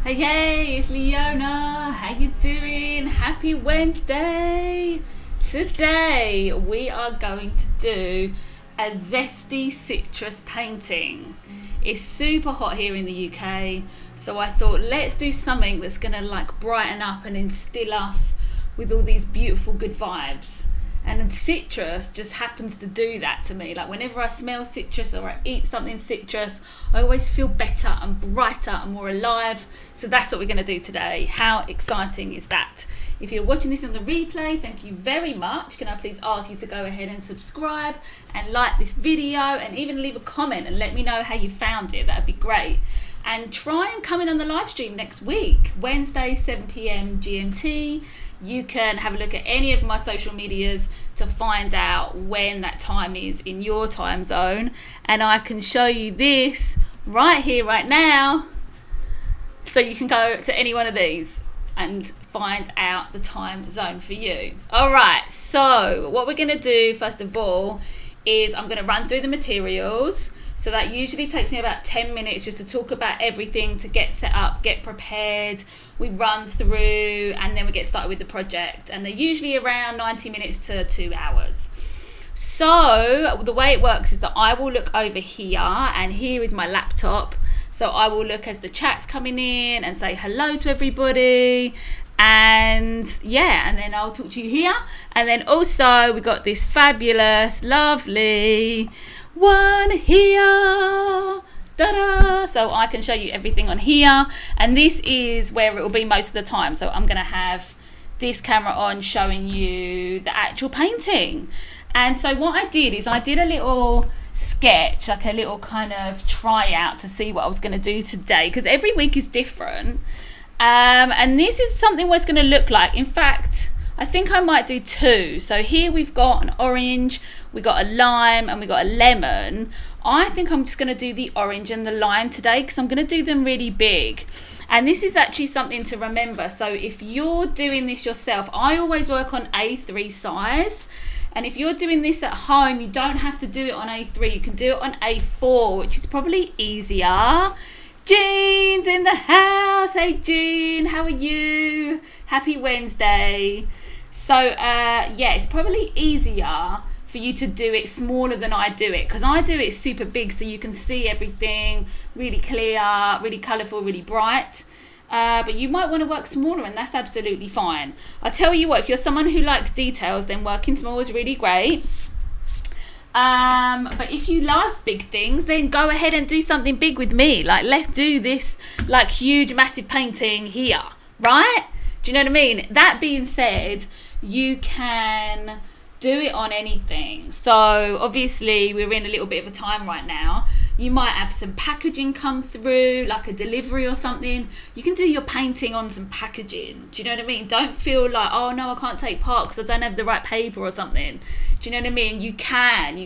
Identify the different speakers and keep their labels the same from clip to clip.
Speaker 1: Hey, it's Leona. How you doing? Happy Wednesday. Today we are going to do a zesty citrus painting. It's super hot here in the UK, so I thought let's do something that's going to like brighten up and instill us with all these beautiful good vibes. And citrus just happens to do that to me. Like whenever I smell citrus or I eat something citrus, I always feel better and brighter and more alive. So that's what we're going to do today. How exciting is that? If you're watching this on the replay, thank you very much. Can I please ask you to go ahead and subscribe and like this video and even leave a comment and let me know how you found it. That'd be great. And try and come in on the live stream next week, Wednesday, 7 p.m. GMT. You can have a look at any of my social medias to find out when that time is in your time zone. And I can show you this right here, right now. So you can go to any one of these and find out the time zone for you. All right, so what we're going to do first of all is I'm going to run through the materials. So that usually takes me about 10 minutes just to talk about everything, to get set up, get prepared. We run through and then we get started with the project. And they're usually around 90 minutes to 2 hours. So the way it works is that I will look over here, and here is my laptop. So I will look as the chat's coming in and say hello to everybody. And yeah, and then I'll talk to you here. And then also we got this fabulous, lovely one here, da-da. So I can show you everything on here, and this is where it will be most of the time. So I'm going to have this camera on showing you the actual painting. And so what I did is I did a little sketch, like a little kind of tryout to see what I was going to do today, because every week is different. And this is something what it's going to look like. In fact, I think I might do two. So here we've got an orange, we got a lime, and we got a lemon. I think I'm just going to do the orange and the lime today because I'm going to do them really big. And this is actually something to remember. So if you're doing this yourself, I always work on A3 size. And if you're doing this at home, you don't have to do it on A3. You can do it on A4, which is probably easier. Jean's in the house. Hey Jean, how are you? Happy Wednesday. So yeah, it's probably easier for you to do it smaller than I do it, because I do it super big so you can see everything really clear, really colourful, really bright. But you might want to work smaller, and that's absolutely fine. I tell you what, if you're someone who likes details, then working small is really great. But if you love big things, then go ahead and do something big with me. Like, let's do this like huge massive painting here, right? Do you know what I mean? That being said, you can do it on anything. So obviously we're in a little bit of a time right now. You might have some packaging come through, like a delivery or something. You can do your painting on some packaging. Do you know what I mean? Don't feel like, oh no, I can't take part because I don't have the right paper or something. Do you know what I mean? You can.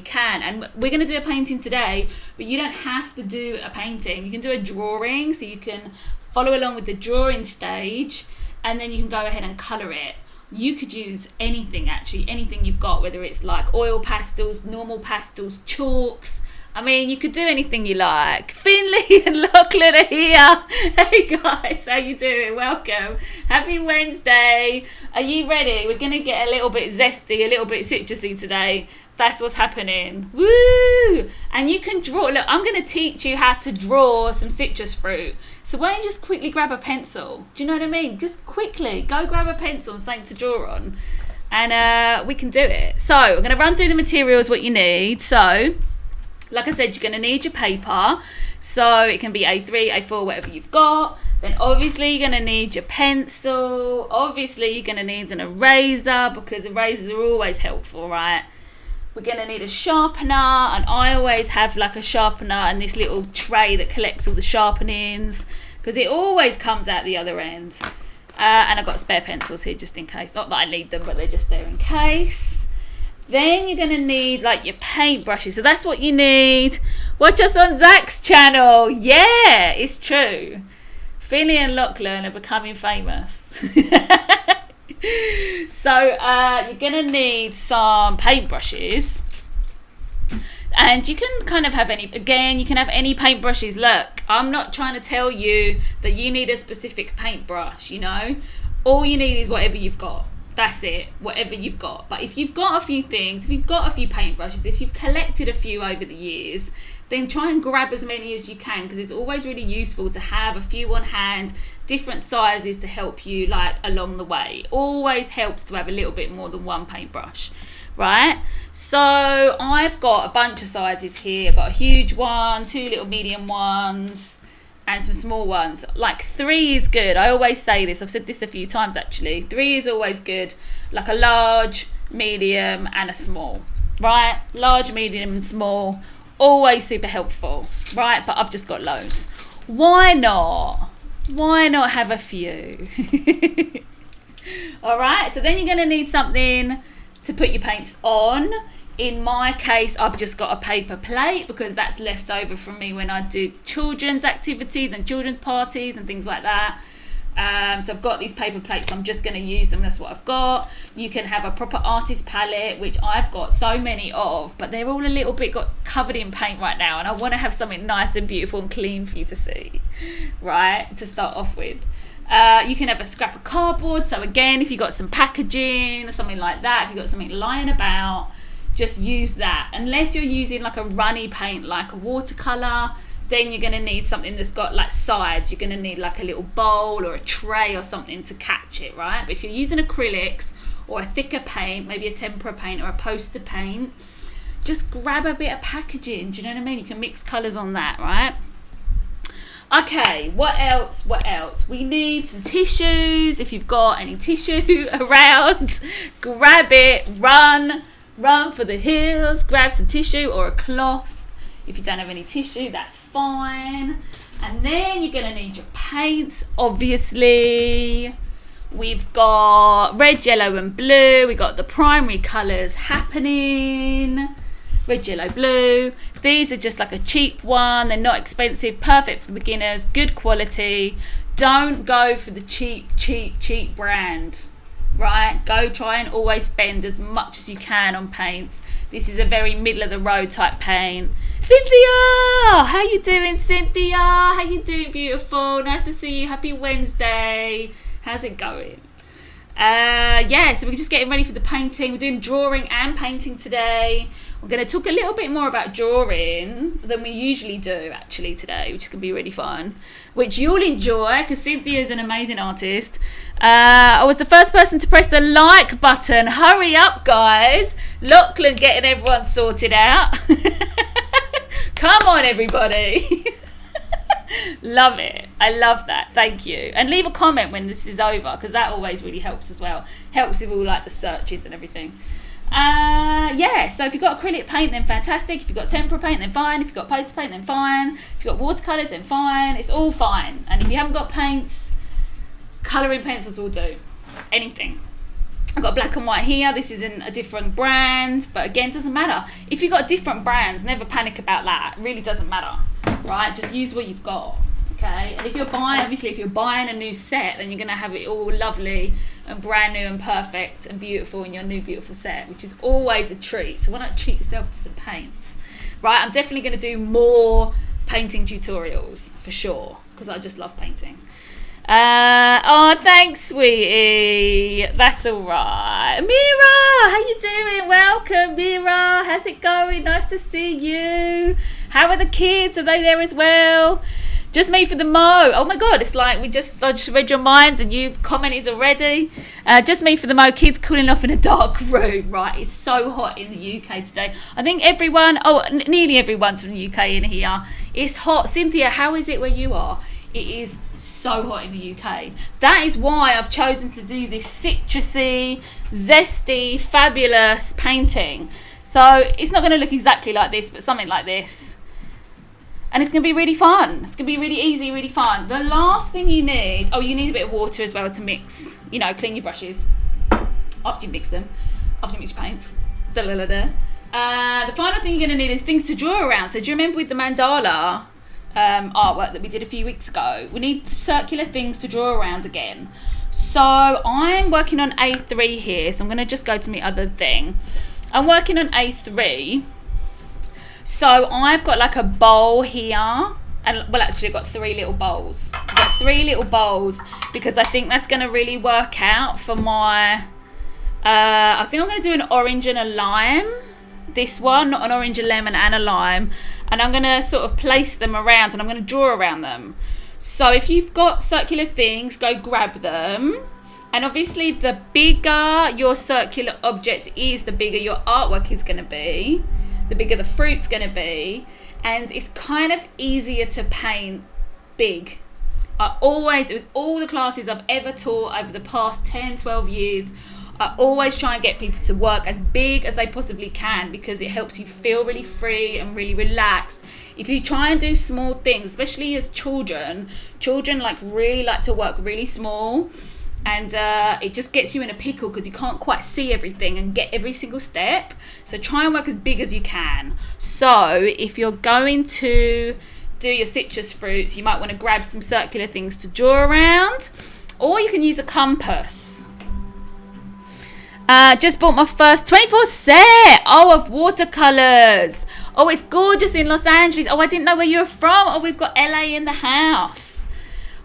Speaker 1: And we're going to do a painting today, but you don't have to do a painting. You can do a drawing, so you can follow along with the drawing stage, and then you can go ahead and colour it. You could use anything, actually, anything you've got, whether it's like oil pastels, normal pastels, chalks. I mean, you could do anything you like. Finley and Lachlan are here. Hey guys, how you doing? Welcome. Happy Wednesday. Are you ready? We're going to get a little bit zesty, a little bit citrusy today. That's what's happening. Woo! And you can draw. Look, I'm going to teach you how to draw some citrus fruit. So why don't you just quickly grab a pencil? Do you know what I mean? Just quickly go grab a pencil and something to draw on. And we can do it. So we're going to run through the materials, what you need. So like I said, you're going to need your paper. So it can be A3, A4, whatever you've got. Then obviously you're going to need your pencil. Obviously you're going to need an eraser, because erasers are always helpful, right? We're going to need a sharpener, and I always have like a sharpener and this little tray that collects all the sharpenings, because it always comes out the other end. And I've got spare pencils here just in case. Not that I need them, but they're just there in case. Then you're going to need like your paint brushes. So that's what you need. Watch us on Zach's channel. Yeah, it's true. Finley and Lachlan are becoming famous. So you're going to need some paint brushes. And you can kind of have you can have any paintbrushes. Look, I'm not trying to tell you that you need a specific paintbrush, you know. All you need is whatever you've got. That's it, whatever you've got. But if you've got a few things, if you've got a few paintbrushes, if you've collected a few over the years, then try and grab as many as you can, because it's always really useful to have a few on hand, different sizes to help you like along the way. Always helps to have a little bit more than one paintbrush, right? So I've got a bunch of sizes here. I've got a huge one, 2 little medium ones, and some small ones. Like 3 is good. I always say this. I've said this a few times actually. 3 is always good. Like a large, medium, and a small, right? Large, medium, and small. Always super helpful, right? But I've just got loads. Why not? Why not have a few? All right. So then you're going to need something to put your paints on. In my case, I've just got a paper plate because that's left over from me when I do children's activities and children's parties and things like that. So I've got these paper plates, so I'm just going to use them. That's what I've got. You can have a proper artist palette, which I've got so many of, but they're all a little bit covered in paint right now, and I want to have something nice and beautiful and clean for you to see, right, to start off with. You can have a scrap of cardboard. So again, if you've got some packaging or something like that, if you've got something lying about, just use that. Unless you're using like a runny paint like a watercolour, then you're going to need something that's got like sides. You're going to need like a little bowl or a tray or something to catch it, right? But if you're using acrylics or a thicker paint, maybe a tempera paint or a poster paint, just grab a bit of packaging. Do you know what I mean? You can mix colours on that, right? Okay, what else? We need some tissues. If you've got any tissue around, grab it, run for the hills, grab some tissue or a cloth. If you don't have any tissue, that's fine. And then you're going to need your paints, obviously. We've got red, yellow and blue. We've got the primary colours happening. Red, yellow, blue. These are just like a cheap one. They're not expensive, perfect for beginners, good quality. Don't go for the cheap brand, right? Go try and always spend as much as you can on paints. This is a very middle of the road type paint. Cynthia! How you doing, Cynthia? How you doing, beautiful? Nice to see you. Happy Wednesday. How's it going? Yeah, so we're just getting ready for the painting. We're doing drawing and painting today. We're going to talk a little bit more about drawing than we usually do actually today, which is going to be really fun, which you'll enjoy because Cynthia is an amazing artist. I was the first person to press the like button. Hurry up, guys. Lachlan getting everyone sorted out. Come on, everybody. Love it. I love that. Thank you. And leave a comment when this is over because that always really helps as well. Helps with all like the searches and everything. Yeah, so if you've got acrylic paint, then fantastic. If you've got tempera paint, then fine. If you've got poster paint, then fine. If you've got watercolours, then fine. It's all fine. And if you haven't got paints, colouring pencils will do. Anything. I've got black and white here. This is in a different brand, but again, doesn't matter. If you've got different brands, never panic about that. It really doesn't matter, right? Just use what you've got, okay? And if you're buying a new set, then you're going to have it all lovely and brand new and perfect and beautiful in your new beautiful set, which is always a treat. So why not treat yourself to some paints, right? I'm definitely going to do more painting tutorials for sure because I just love painting. Oh, thanks, sweetie. That's all right. Mira, how you doing? Welcome, Mira. How's it going? Nice to see you. How are the kids? Are they there as well? Just me for the mo. Oh my God, it's like I just read your minds and you've commented already. Just me for the mo. Kids cooling off in a dark room. Right, it's so hot in the UK today. I think nearly everyone's from the UK in here. It's hot. Cynthia, how is it where you are? It is so hot in the UK. That is why I've chosen to do this citrusy, zesty, fabulous painting. So it's not going to look exactly like this, but something like this. And it's going to be really fun. It's going to be really easy, really fun. The last thing you need, you need a bit of water as well to mix, clean your brushes after you mix them, after you mix your paints. The final thing you're going to need is things to draw around. So do you remember with the mandala artwork that we did a few weeks ago? We need circular things to draw around again. So I'm working on A3 here. So I'm going to just go to my other thing. I'm working on A3. So I've got like a bowl here, and well, actually I've got 3 little bowls. I've got 3 little bowls because I think that's going to really work out for my I think I'm going to do an orange and a lime, this one, not an orange, a lemon and a lime, and I'm going to sort of place them around and I'm going to draw around them. So if you've got circular things, go grab them. And obviously the bigger your circular object is, the bigger your artwork is going to be, the bigger the fruit's going to be, and it's kind of easier to paint big. I always, with all the classes I've ever taught over the past 10, 12 years, I always try and get people to work as big as they possibly can because it helps you feel really free and really relaxed. If you try and do small things, especially as children like really like to work really small, and it just gets you in a pickle because you can't quite see everything and get every single step. So try and work as big as you can. So if you're going to do your citrus fruits, you might want to grab some circular things to draw around, or you can use a compass. Just bought my first 24 set of watercolors. Oh, it's gorgeous in Los Angeles. Oh, I didn't know where you're from. Oh, we've got LA in the house.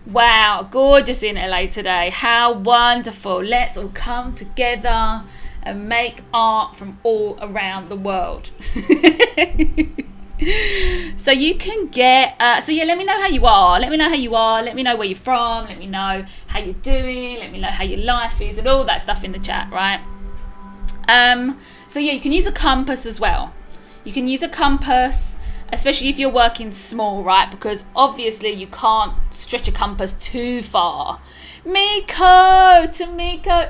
Speaker 1: Wow, gorgeous in LA today. How wonderful. Let's all come together and make art from all around the world. So you can get, so yeah, let me know how you are. Let me know how you are. Let me know where you're from. Let me know how you're doing. Let me know how your life is and all that stuff in the chat, right? So yeah, you can use a compass as well. You can use a compass, especially if you're working small, right? Because obviously you can't stretch a compass too far. Tamiko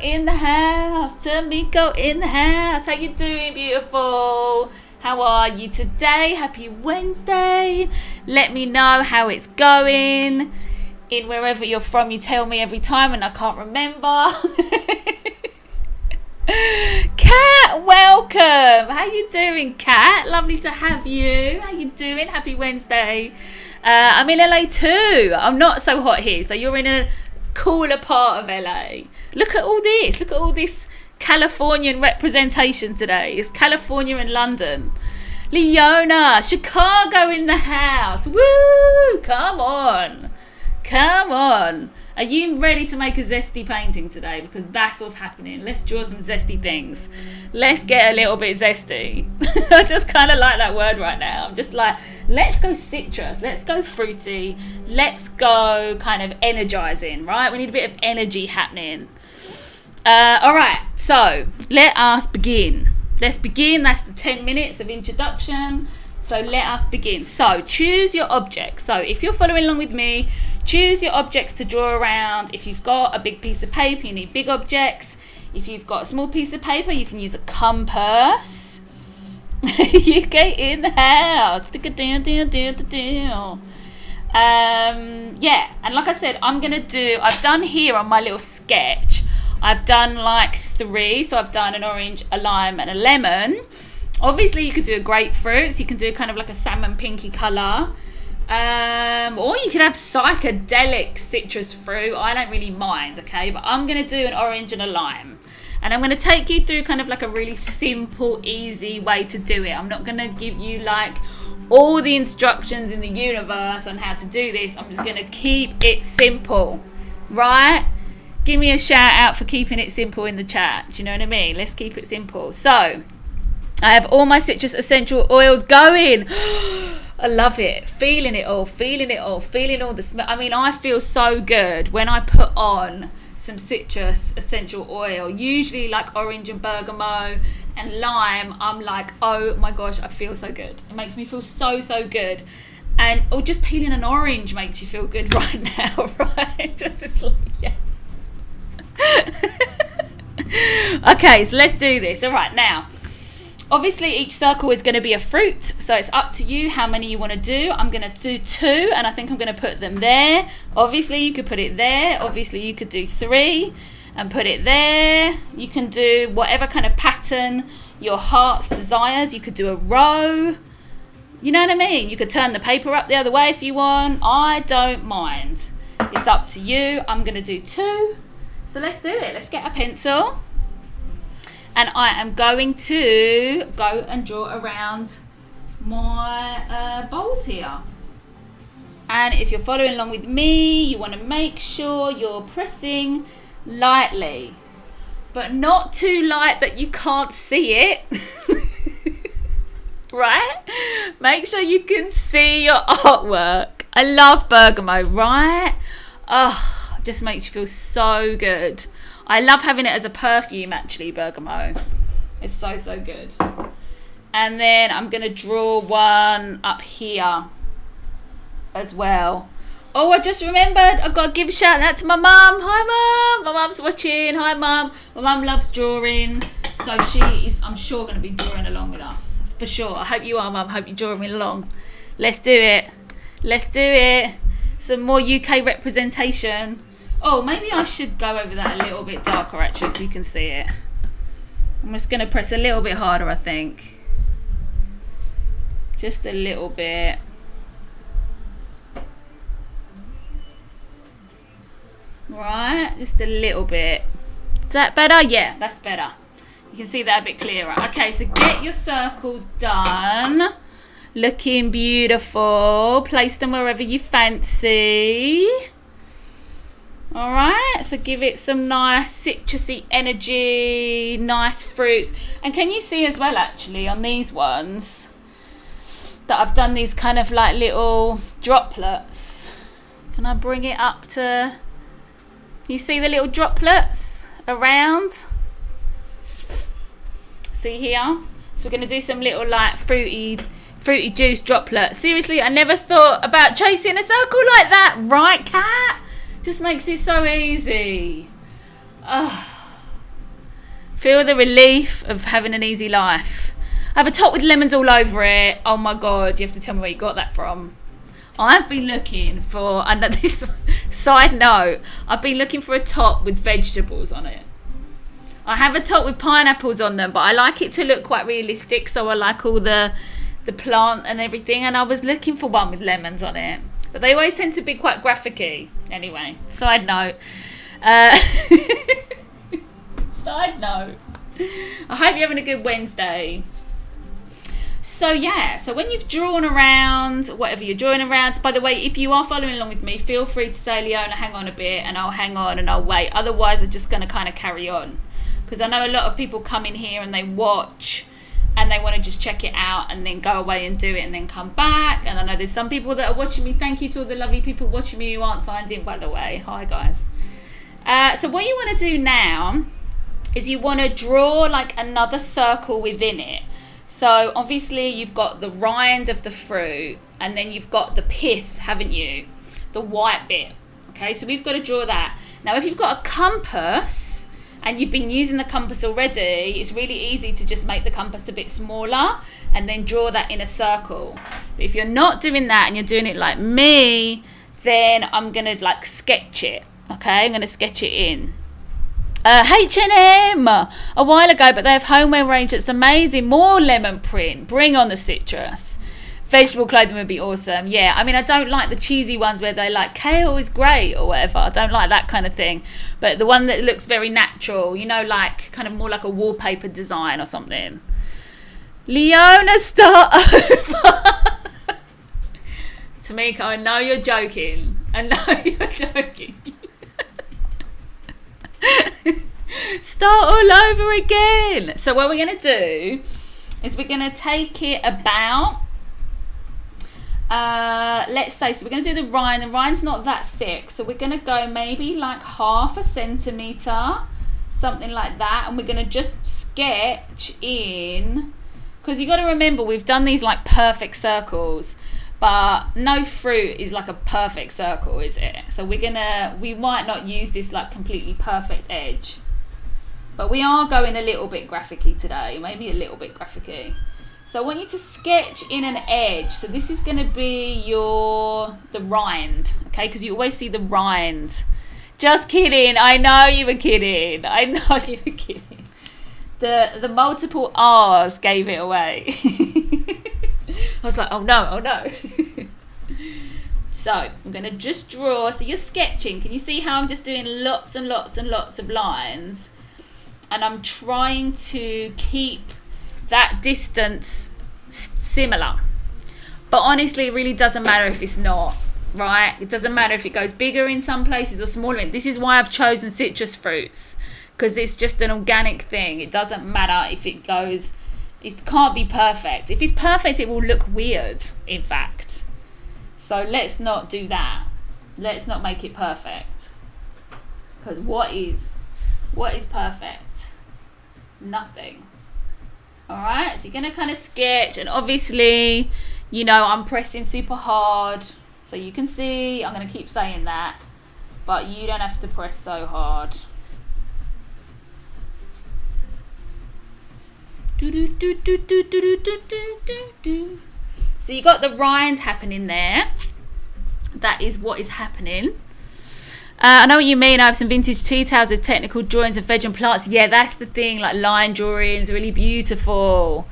Speaker 1: in the house. Tamiko in the house. How you doing, beautiful? How are you today? Happy Wednesday. Let me know how it's going. In wherever you're from, you tell me every time and I can't remember. Kat, welcome. How you doing, Kat? Lovely to have you. How you doing? Happy Wednesday. I'm in LA too. I'm not so hot here, so you're in a cooler part of LA. Look at all this. Look at all this Californian representation today. It's California and London. Leona, Chicago in the house. Woo! Come on. Come on. Are you ready to make a zesty painting today? Because that's what's happening. Let's draw some zesty things. Let's get a little bit zesty. I just kind of like that word right now. I'm just like, let's go citrus. Let's go fruity. Let's go kind of energizing, right? We need a bit of energy happening. All right. So let us begin. Let's begin. That's the 10 minutes of introduction. So let us begin. So choose your object. So if you're following along with me, choose your objects to draw around. If you've got a big piece of paper, you need big objects. If you've got a small piece of paper, you can use a compass. You get in the house. Yeah, and like I said, I've done here on my little sketch, I've done like 3. So I've done an orange, a lime and a lemon. Obviously you could do a grapefruit, so you can do kind of like a salmon pinky colour. Or you could have psychedelic citrus fruit. I don't really mind, okay? But I'm going to do an orange and a lime. And I'm going to take you through kind of like a really simple, easy way to do it. I'm not going to give you like all the instructions in the universe on how to do this. I'm just going to keep it simple, right? Give me a shout out for keeping it simple in the chat. Do you know what I mean? Let's keep it simple. So I have all my citrus essential oils going. I love it. Feeling it all, feeling all the smell. I mean, I feel so good when I put on some citrus essential oil, usually like orange and bergamot and lime. I'm like, oh my gosh, I feel so good. It makes me feel so good. And just peeling an orange makes you feel good right now, right? Just it's like, yes. Okay, so let's do this. All right, now obviously each circle is going to be a fruit, so it's up to you how many you want to do. I'm going to do 2, and I think I'm going to put them there. Obviously you could put it there. Obviously you could do 3 and put it there. You can do whatever kind of pattern your heart's desires. You could do a row. You know what I mean? You could turn the paper up the other way if you want. I don't mind. It's up to you. I'm going to do 2. So let's do it. Let's get a pencil. And I am going to go and draw around my bowls here. And if you're following along with me, you want to make sure you're pressing lightly, but not too light that you can't see it. Right? Make sure you can see your artwork. I love bergamot, right? Oh, just makes you feel so good. I love having it as a perfume, actually, bergamot. It's so, so good. And then I'm going to draw one up here as well. Oh, I just remembered, I've got to give a shout out to my mum. Hi, Mum. My mum's watching. Hi, Mum. My mum loves drawing, so she is, I'm sure, going to be drawing along with us. For sure. I hope you are, Mum. I hope you're drawing along. Let's do it. Let's do it. Some more UK representation. Oh, maybe I should go over that a little bit darker, actually, so you can see it. I'm just going to press a little bit harder, I think. Just a little bit. Right, just a little bit. Is that better? Yeah, that's better. You can see that a bit clearer. Okay, so get your circles done. Looking beautiful. Place them wherever you fancy. Alright, so give it some nice citrusy energy, nice fruits. And can you see as well, actually, on these ones, that I've done these kind of like little droplets. Can I bring it up to... You see the little droplets around? See here? So we're going to do some little like fruity juice droplets. Seriously, I never thought about chasing a circle like that. Right, Cat? Just makes it so easy. Oh. Feel the relief of having an easy life. I have a top with lemons all over it. Oh my God, you have to tell me where you got that from. I've been looking for, and this side note, I've been looking for a top with vegetables on it. I have a top with pineapples on them, but I like it to look quite realistic, so I like all the plant and everything, and I was looking for one with lemons on it. But they always tend to be quite graphic-y. Anyway, side note. Side note. I hope you're having a good Wednesday. So yeah, so when you've drawn around, whatever you're drawing around, by the way, if you are following along with me, feel free to say, Leona, hang on a bit, and I'll hang on and I'll wait. Otherwise, I'm just going to kind of carry on. Because I know a lot of people come in here and they watch and they want to just check it out and then go away and do it and then come back. And I know there's some people that are watching me. Thank you to all the lovely people watching me who aren't signed in, by the way. Hi, guys. So what you want to do now is you want to draw like another circle within it. So obviously you've got the rind of the fruit and then you've got the pith, haven't you? The white bit. Okay, so we've got to draw that. Now if you've got a compass and you've been using the compass already, it's really easy to just make the compass a bit smaller and then draw that in a circle. But if you're not doing that and you're doing it like me, then I'm going to like sketch it. Okay, I'm going to sketch it in. H&M a while ago, but they have homeware range that's amazing. More lemon print. Bring on the citrus. Vegetable clothing would be awesome. Yeah, I mean, I don't like the cheesy ones where they like kale is great or whatever. I don't like that kind of thing. But the one that looks very natural, you know, like kind of more like a wallpaper design or something. Leona, start over. Tamika, I know you're joking. I know you're joking. Start all over again. So what we're going to do is we're going to take it about let's say, so we're going to do the rind. The rind's not that thick, so we're going to go maybe like 1/2 centimetre, something like that, and we're going to just sketch in, because you got to remember we've done these like perfect circles, but no fruit is like a perfect circle, is it? So we might not use this like completely perfect edge, but we are going a little bit graphic-y today, maybe a little bit graphic-y. So I want you to sketch in an edge. So this is going to be the rind, okay? Because you always see the rind. Just kidding. I know you were kidding. I know you were kidding. The multiple R's gave it away. I was like, oh no, oh no. So I'm going to just draw. So you're sketching. Can you see how I'm just doing lots and lots and lots of lines? And I'm trying to keep that distance similar. But honestly, it really doesn't matter if it's not, right? It doesn't matter if it goes bigger in some places or smaller. This is why I've chosen citrus fruits, because it's just an organic thing. It doesn't matter if it goes, it can't be perfect. If it's perfect, it will look weird, in fact. So let's not do that. Let's not make it perfect. Because what is perfect? Nothing. Alright, so you're going to kind of sketch, and obviously, you know, I'm pressing super hard, so you can see, I'm going to keep saying that, but you don't have to press so hard. So you got the rind happening there. That is what is happening. I know what you mean. I have some vintage tea towels with technical drawings of veg and plants. Yeah, that's the thing, like line drawings, really beautiful.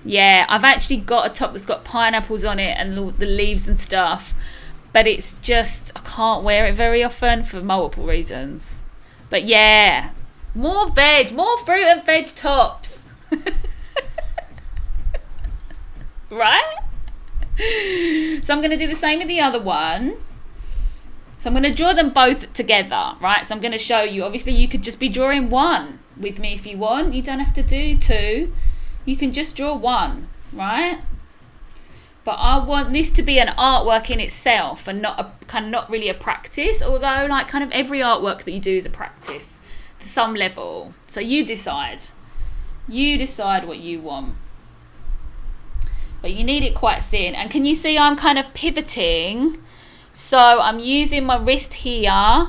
Speaker 1: Yeah, I've actually got a top that's got pineapples on it and the leaves and stuff, but it's just, I can't wear it very often for multiple reasons. But yeah, more veg, more fruit and veg tops. Right? So I'm going to do the same with the other one. So I'm going to draw them both together, right? So I'm going to show you. Obviously, you could just be drawing one with me if you want. You don't have to do two. You can just draw one, right? But I want this to be an artwork in itself and not really a practice. Although, like, kind of every artwork that you do is a practice to some level. So you decide. You decide what you want. But you need it quite thin. And can you see I'm kind of pivoting? So I'm using my wrist here.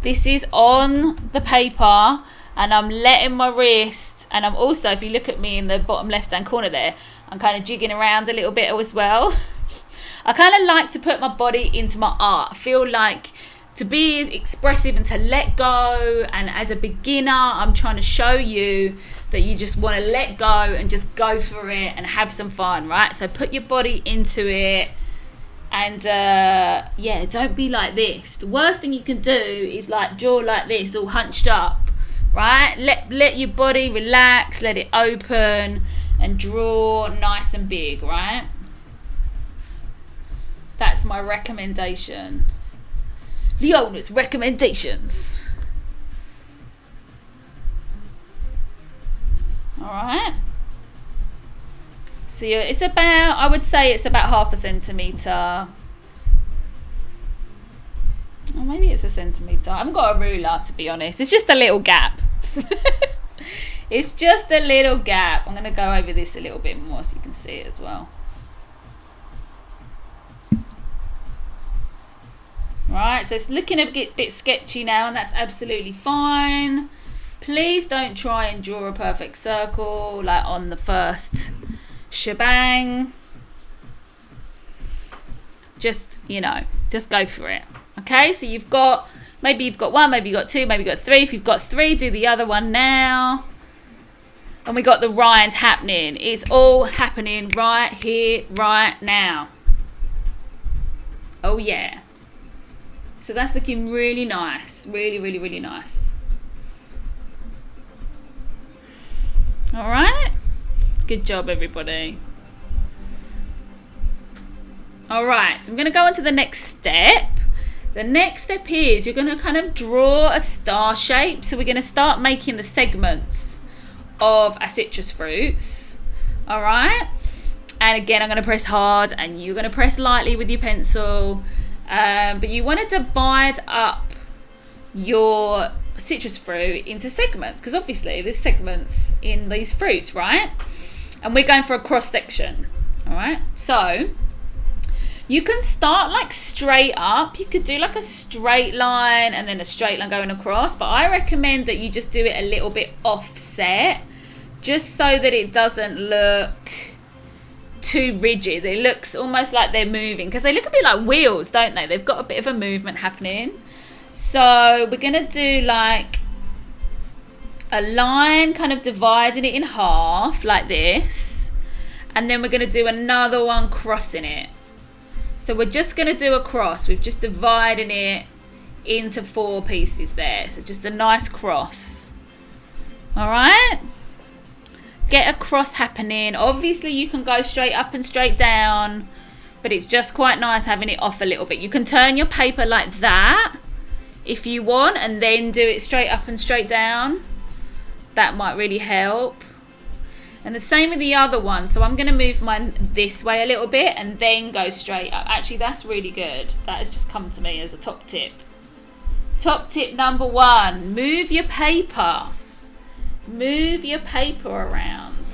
Speaker 1: This is on the paper, and I'm letting my wrist, and I'm also, if you look at me in the bottom left hand corner there, I'm kind of jigging around a little bit as well. I kind of like to put my body into my art. I feel like to be as expressive and to let go, and as a beginner I'm trying to show you that you just want to let go and just go for it and have some fun, right? So put your body into it. And yeah, don't be like this. The worst thing you can do is like draw like this, all hunched up, right? Let your body relax, let it open, and draw nice and big, right? That's my recommendation. Leona's recommendations. All right. So it's about, I would say it's about 1/2 centimetre. Or maybe it's 1 centimetre. I haven't got a ruler, to be honest. It's just a little gap. It's just a little gap. I'm going to go over this a little bit more so you can see it as well. Right, so it's looking a bit sketchy now, and that's absolutely fine. Please don't try and draw a perfect circle like on the first shebang. Just, you know, just go for it. Okay, so maybe you've got one, maybe you've got two, maybe you've got three. If you've got three, do the other one now. And we got the rind happening. It's all happening right here, right now. Oh yeah. So that's looking really nice. Really, really, really nice. All right. Good job, everybody. All right, so I'm going to go on to the next step. The next step is you're going to kind of draw a star shape. So we're going to start making the segments of our citrus fruits. All right. And again, I'm going to press hard, and you're going to press lightly with your pencil. But you want to divide up your citrus fruit into segments, because obviously there's segments in these fruits, right? And we're going for a cross section. All right, so you can start like straight up. You could do like a straight line and then a straight line going across, but I recommend that you just do it a little bit offset, just so that it doesn't look too rigid. It looks almost like they're moving, because they look a bit like wheels, don't they? They've got a bit of a movement happening. So we're gonna do like a line, kind of dividing it in half like this, and then we're gonna do another one crossing it. So we're just gonna do a cross. We've just divided it into 4 pieces there. So just a nice cross. All right. Get a cross happening. Obviously you can go straight up and straight down, but it's just quite nice having it off a little bit. You can turn your paper like that if you want, and then do it straight up and straight down. That might really help. And the same with the other one. So I'm going to move mine this way a little bit and then go straight up. Actually, that's really good. That has just come to me as a top tip. Top tip number 1, move your paper. Move your paper around.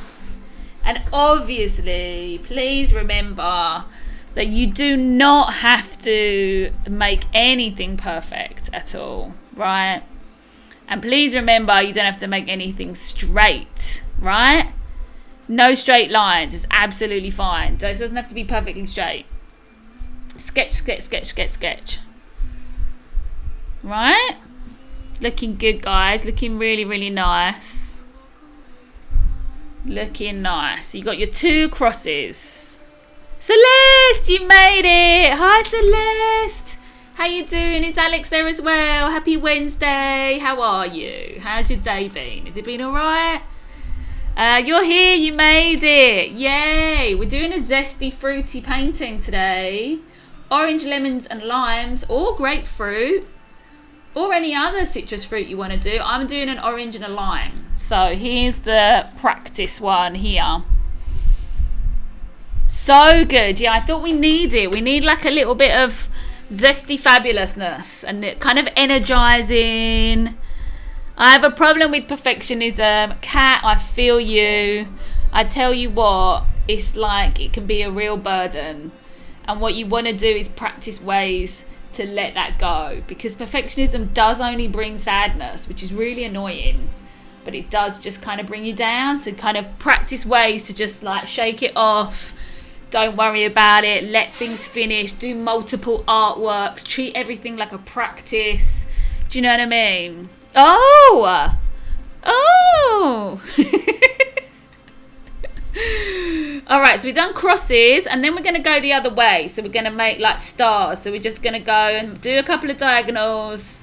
Speaker 1: And obviously, please remember that you do not have to make anything perfect at all, right? And please remember, you don't have to make anything straight, right? No straight lines is absolutely fine. It doesn't have to be perfectly straight. Sketch, sketch, sketch, sketch, sketch. Right? Looking good, guys. Looking really, really nice. Looking nice. You got your 2 crosses. Celeste, you made it. Hi, Celeste. How you doing? Is Alex there as well? Happy Wednesday. How are you? How's your day been? Has it been all right? You're here. You made it. Yay. We're doing a zesty, fruity painting today. Orange, lemons and limes, or grapefruit, or any other citrus fruit you want to do. I'm doing an orange and a lime. So here's the practice one here. So good. Yeah, I thought we need it. We need like a little bit of zesty fabulousness and it kind of energizing. I have a problem with perfectionism. Kat, I feel you. I tell you what, it's like it can be a real burden. And what you want to do is practice ways to let that go, because perfectionism does only bring sadness, which is really annoying, but it does just kind of bring you down. So kind of practice ways to just like shake it off. Don't worry about it. Let things finish. Do multiple artworks. Treat everything like a practice. Do you know what I mean? Oh! Alright, so we've done crosses and then we're going to go the other way. So we're going to make like stars. So we're just going to go and do a couple of diagonals.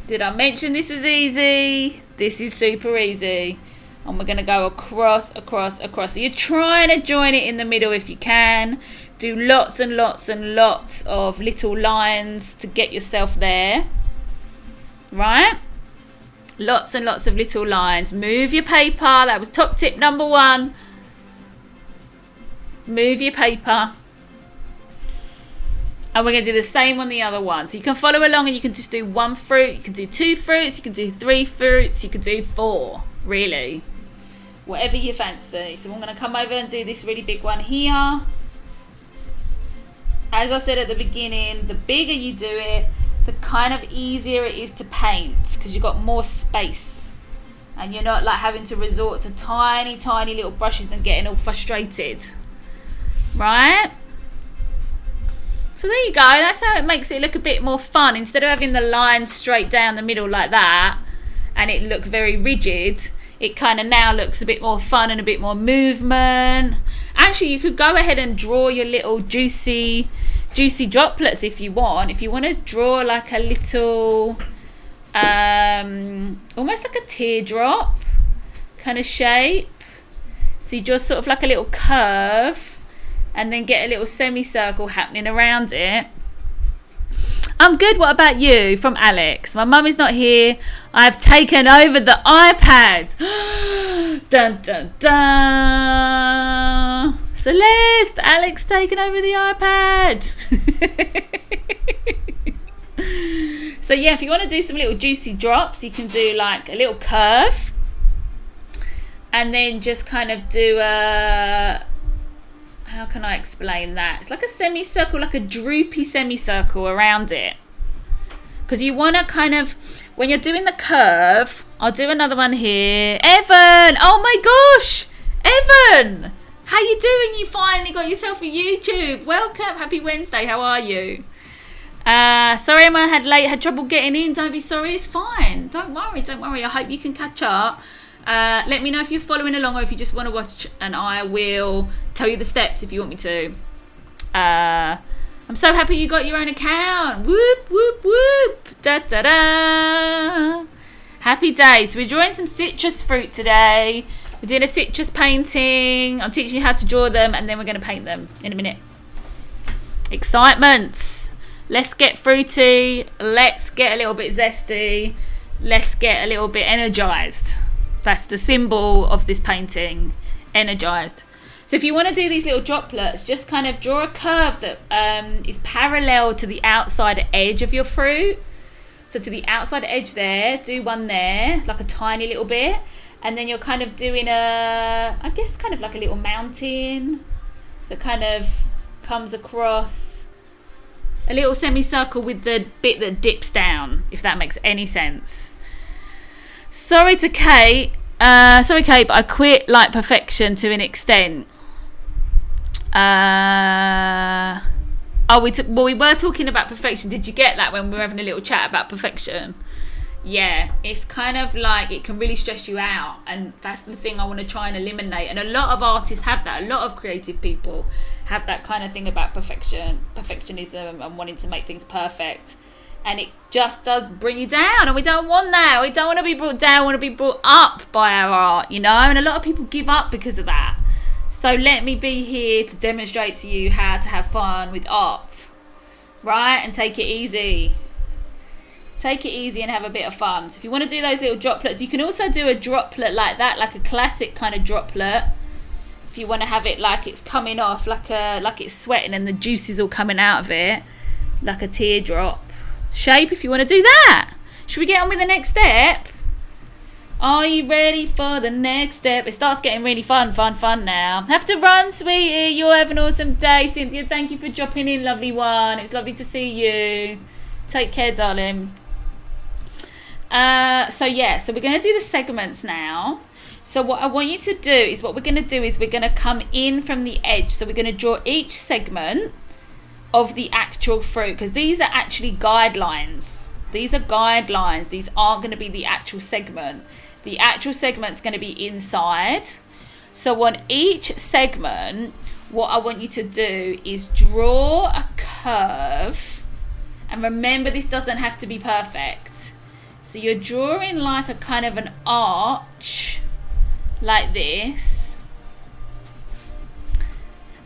Speaker 1: Did I mention this was easy? This is super easy. And we're going to go across. So you're trying to join it in the middle if you can. Do lots and lots and lots of little lines to get yourself there. Right? Lots and lots of little lines. Move your paper. That was top tip number 1. Move your paper. And we're going to do the same on the other one. So you can follow along and you can just do 1 fruit. You can do 2 fruits. You can do 3 fruits. You can do 4. Really. Whatever you fancy. So I'm going to come over and do this really big one here. As I said at the beginning, the bigger you do it, the kind of easier it is to paint, because you've got more space. And you're not like having to resort to tiny, tiny little brushes and getting all frustrated. Right? So there you go. That's how it makes it look a bit more fun. Instead of having the line straight down the middle like that and it look very rigid, it kind of now looks a bit more fun and a bit more movement. Actually, you could go ahead and draw your little juicy droplets if you want. If you want to draw like a little almost like a teardrop kind of shape. So you just sort of like a little curve and then get a little semicircle happening around it. I'm good. What about you? From Alex. My mum is not here. I've taken over the iPad. Dun dun dun. Celeste, Alex taken over the iPad. So yeah, if you want to do some little juicy drops, you can do like a little curve and then just kind of do a, how can I explain that? It's like a semicircle, like a droopy semicircle around it. Because you want to kind of, when you're doing the curve, I'll do another one here. Evan! Oh my gosh! Evan! How you doing? You finally got yourself a YouTube. Welcome. Happy Wednesday. How are you? Sorry I had trouble getting in. Don't be sorry. It's fine. Don't worry. I hope you can catch up. Let me know if you're following along or if you just want to watch, and I will tell you the steps if you want me to. I'm so happy you got your own account. Whoop, whoop, whoop. Da, da, da. Happy days. So we're drawing some citrus fruit today. We're doing a citrus painting. I'm teaching you how to draw them and then we're going to paint them in a minute. Excitement. Let's get fruity. Let's get a little bit zesty. Let's get a little bit energized. That's the symbol of this painting. Energized. So if you want to do these little droplets, just kind of draw a curve that is parallel to the outside edge of your fruit. So to the outside edge there, do one there, like a tiny little bit. And then you're kind of doing I guess kind of like a little mountain that kind of comes across. A little semicircle with the bit that dips down, if that makes any sense. Sorry, Kate, but I quit like perfection to an extent. We were talking about perfection. Did you get that when we were having a little chat about perfection? Yeah, it's kind of like it can really stress you out, and that's the thing I want to try and eliminate. And a lot of artists have that. A lot of creative people have that kind of thing about perfectionism and wanting to make things perfect, and it just does bring you down, and we don't want that. We don't want to be brought down. We want to be brought up by our art, you know. And a lot of people give up because of that. So let me be here to demonstrate to you how to have fun with art, right? And take it easy. Take it easy and have a bit of fun. So if you want to do those little droplets, you can also do a droplet like that, like a classic kind of droplet. If you want to have it like it's coming off, like it's sweating and the juice is all coming out of it, like a teardrop shape. If you want to do that, should we get on with the next step? Are you ready for the next step? It starts getting really fun now. Have to run, sweetie. You'll have an awesome day. Cynthia, thank you for dropping in, lovely one. It's lovely to see you. Take care, darling. So we're going to do the segments now. So what I want you to do is we're going to come in from the edge. So we're going to draw each segment of the actual fruit, because these are actually guidelines. These are guidelines. These aren't going to be the actual segment. The actual segment's going to be inside. So on each segment, what I want you to do is draw a curve. And remember, this doesn't have to be perfect. So you're drawing like a kind of an arch, like this.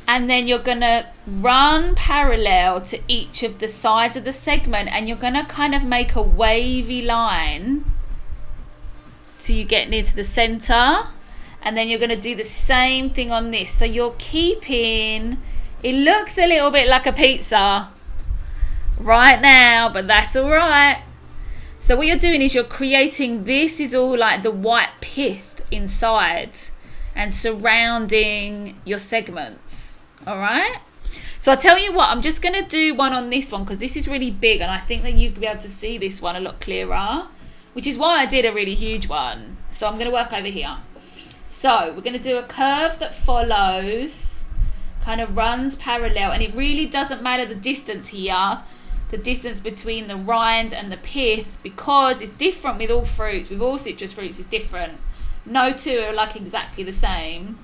Speaker 1: And then you're going to run parallel to each of the sides of the segment, and you're going to kind of make a wavy line till you get near to the center. And then you're going to do the same thing on this. So you're keeping, it looks a little bit like a pizza right now, but that's all right. So what you're doing is you're creating, this is all like the white pith inside and surrounding your segments. All right. So I'll tell you what, I'm just going to do one on this one because this is really big, and I think that you'll be able to see this one a lot clearer, which is why I did a really huge one. So I'm going to work over here. So we're going to do a curve that follows, kind of runs parallel, and it really doesn't matter the distance here, the distance between the rind and the pith, because it's different with all fruits. With all citrus fruits, it's different. No two are like exactly the same.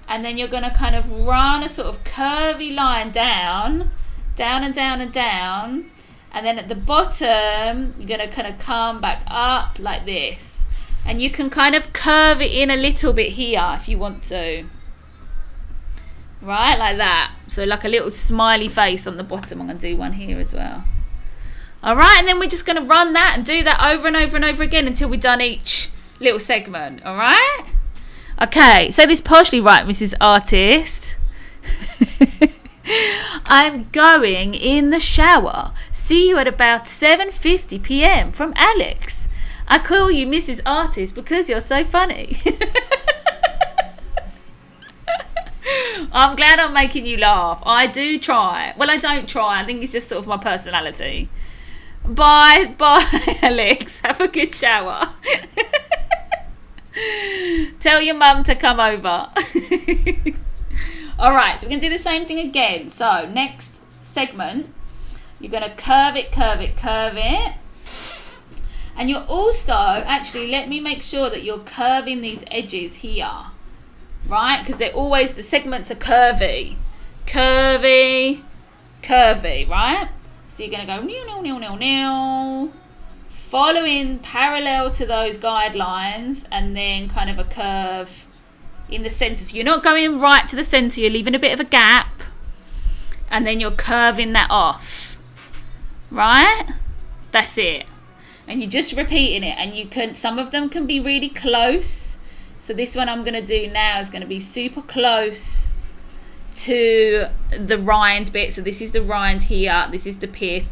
Speaker 1: And then you're going to kind of run a sort of curvy line down, down and down and down. And then at the bottom, you're going to kind of come back up like this. And you can kind of curve it in a little bit here if you want to. Right, like that. So like a little smiley face on the bottom. I'm going to do one here as well. All right, and then we're just going to run that and do that over and over and over again until we've done each little segment. All right? Okay, so this partially right, Mrs. Artist. I'm going in the shower. See you at about 7:50 p.m. from Alex. I call you Mrs. Artist because you're so funny. I'm glad I'm making you laugh. I do try. Well, I don't try. I think it's just sort of my personality. Bye, Alex. Have a good shower. Tell your mum to come over. Alright, so we're going to do the same thing again. So next segment, you're going to curve it. And you're also, actually, let me make sure that you're curving these edges here. Right? Because they're always, the segments are curvy. Curvy, right? So you're going to go following parallel to those guidelines, and then kind of a curve in the center. So you're not going right to the center, you're leaving a bit of a gap. and then you're curving that off, right? That's it. And you're just repeating it, and you can, some of them can be really close. So this one I'm going to do now is going to be super close to the rind bit. So this is the rind here, this is the pith,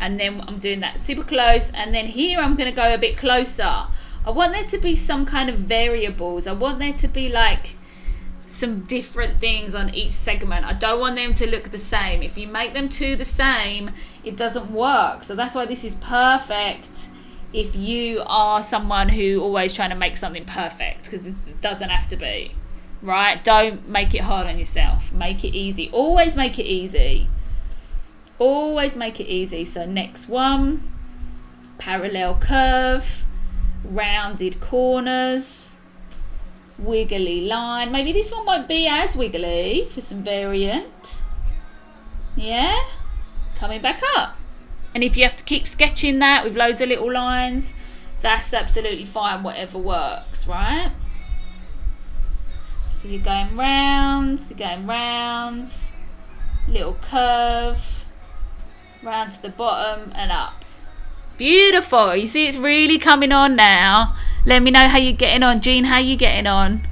Speaker 1: and then I'm doing that super close, and then here I'm going to go a bit closer. I want there to be some kind of variables. I want there to be like some different things on each segment. I don't want them to look the same. If you make them two the same, it doesn't work. So that's why this is perfect if you are someone who always trying to make something perfect, because it doesn't have to be, right? Don't make it hard on yourself. Make it easy. Always make it easy. Always make it easy. So next one, parallel curve, rounded corners, wiggly line. Maybe this one won't be as wiggly for some variant. Yeah, coming back up. And if you have to keep sketching that with loads of little lines, that's absolutely fine, whatever works, right? So you're going round, little curve, round to the bottom and up. Beautiful. You see it's really coming on now. Let me know how you're getting on. Jean, how you getting on?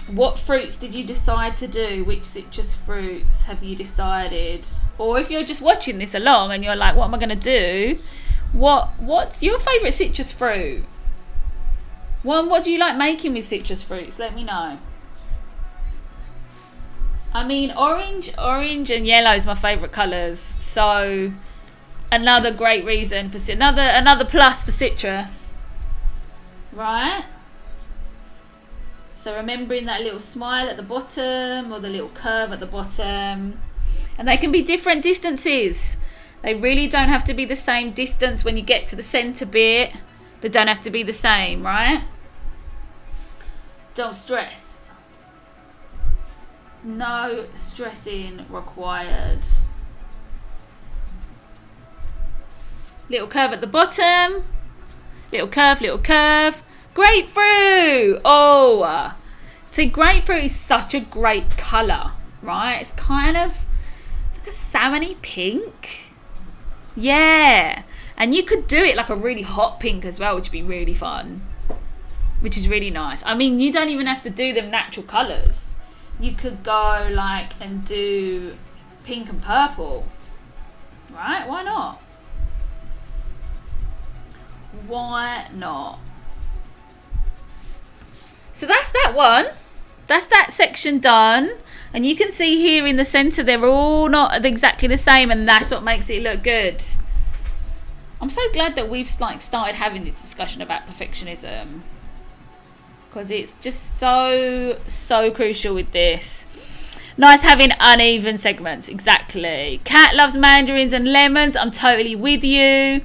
Speaker 1: What fruits did you decide to do? Which citrus fruits have you decided? Or if you're just watching this along and you're like, what am I going to do? What's your favourite citrus fruit? What do you like making with citrus fruits? Let me know. I mean, orange and yellow is my favourite colours. So another great reason for another plus for citrus, right? So remembering that little smile at the bottom or the little curve at the bottom, and they can be different distances. They really don't have to be the same distance when you get to the center bit. They don't have to be the same, right? Don't stress. No stressing required. Little curve at the bottom, little curve. Grapefruit! Oh, see, grapefruit is such a great colour, right? It's kind of like a salmony pink. Yeah, and you could do it like a really hot pink as well, which would be really fun, which is really nice. I mean, you don't even have to do them natural colours. You could go like and do pink and purple, right? Why not? Why not? So that's that one. That's that section done. And you can see here in the centre, they're all not exactly the same, and that's what makes it look good. I'm so glad that we've like started having this discussion about perfectionism, because it's just so crucial with this. Nice having uneven segments, exactly. Kat loves mandarins and lemons. I'm totally with you.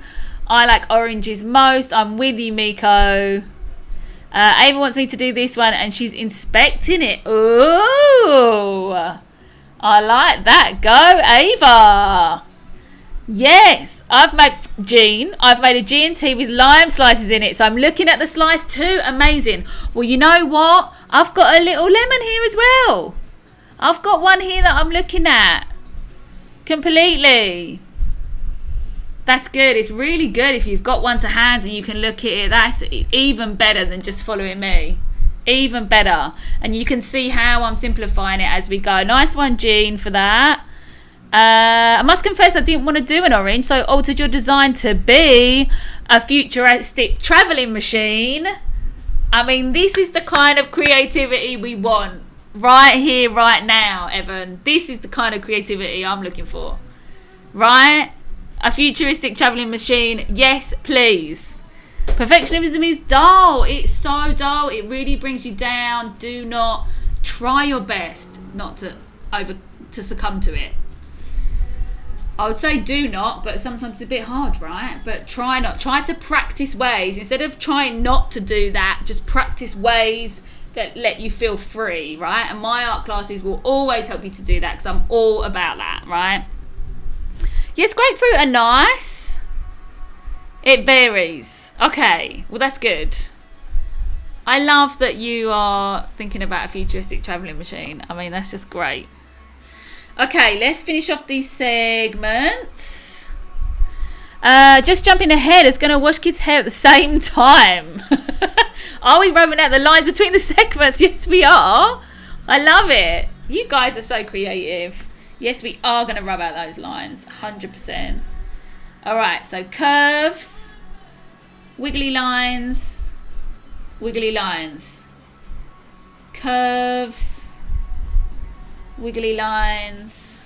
Speaker 1: I like oranges most. I'm with you, Miko. Ava wants me to do this one, and she's inspecting it. Ooh, I like that. Go, Ava. Yes, I've made a G&T with lime slices in it. So I'm looking at the slice too. Amazing. Well, you know what? I've got a little lemon here as well. I've got one here that I'm looking at. Completely. That's good. It's really good if you've got one to hand and you can look at it. That's even better than just following me. Even better. And you can see how I'm simplifying it as we go. Nice one, Jean, for that. I must confess I didn't want to do an orange, so I altered your design to be a futuristic travelling machine. I mean, this is the kind of creativity we want right here, right now, Evan. This is the kind of creativity I'm looking for. Right? A futuristic travelling machine, yes please. Perfectionism is dull. It's so dull. It really brings you down. Do not try your best not to succumb to it. I would say do not, but sometimes it's a bit hard, right? But try to practice ways. Instead of trying not to do that, just practice ways that let you feel free, right? And my art classes will always help you to do that, because I'm all about that, right? Yes, grapefruit are nice. It varies. Okay, well that's good. I love that you are thinking about a futuristic travelling machine. I mean, that's just great. Okay, let's finish off these segments. Just jumping ahead, it's going to wash kids' hair at the same time. Are we rubbing out the lines between the segments? Yes, we are. I love it. You guys are so creative. Yes, we are going to rub out those lines. 100%. All right, so curves, wiggly lines, wiggly lines. Curves, wiggly lines,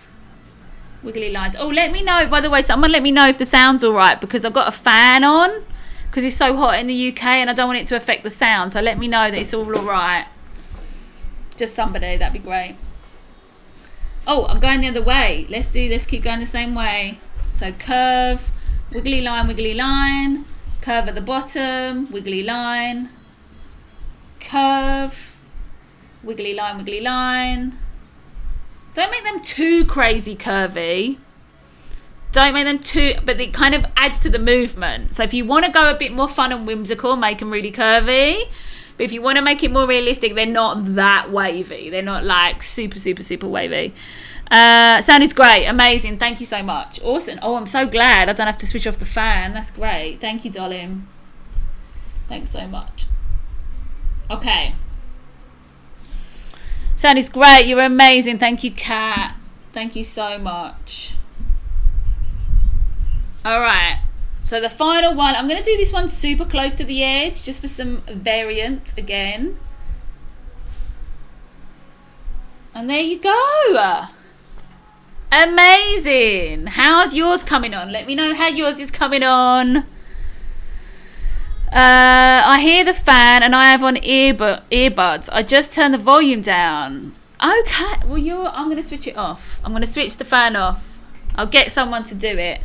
Speaker 1: wiggly lines. Oh, let me know, by the way, someone let me know if the sound's all right, because I've got a fan on because it's so hot in the UK and I don't want it to affect the sound. So let me know that it's all right. Just somebody, that'd be great. Oh, I'm going the other way. Let's keep going the same way. So curve, wiggly line, curve at the bottom, wiggly line, curve, wiggly line. Don't make them too crazy curvy. Don't make them too, but it kind of adds to the movement. So if you want to go a bit more fun and whimsical, make them really curvy. But if you want to make it more realistic, they're not that wavy. They're not like super, super, super wavy. Sound is great. Amazing. Thank you so much. Awesome. Oh, I'm so glad I don't have to switch off the fan. That's great. Thank you, darling. Thanks so much. Okay. Sound is great. You're amazing. Thank you, Kat. Thank you so much. All right. So the final one, I'm going to do this one super close to the edge just for some variant again. And there you go. Amazing. How's yours coming on? Let me know how yours is coming on. I hear the fan and I have on earbuds. I just turned the volume down. Okay. Well, I'm going to switch it off. I'm going to switch the fan off. I'll get someone to do it.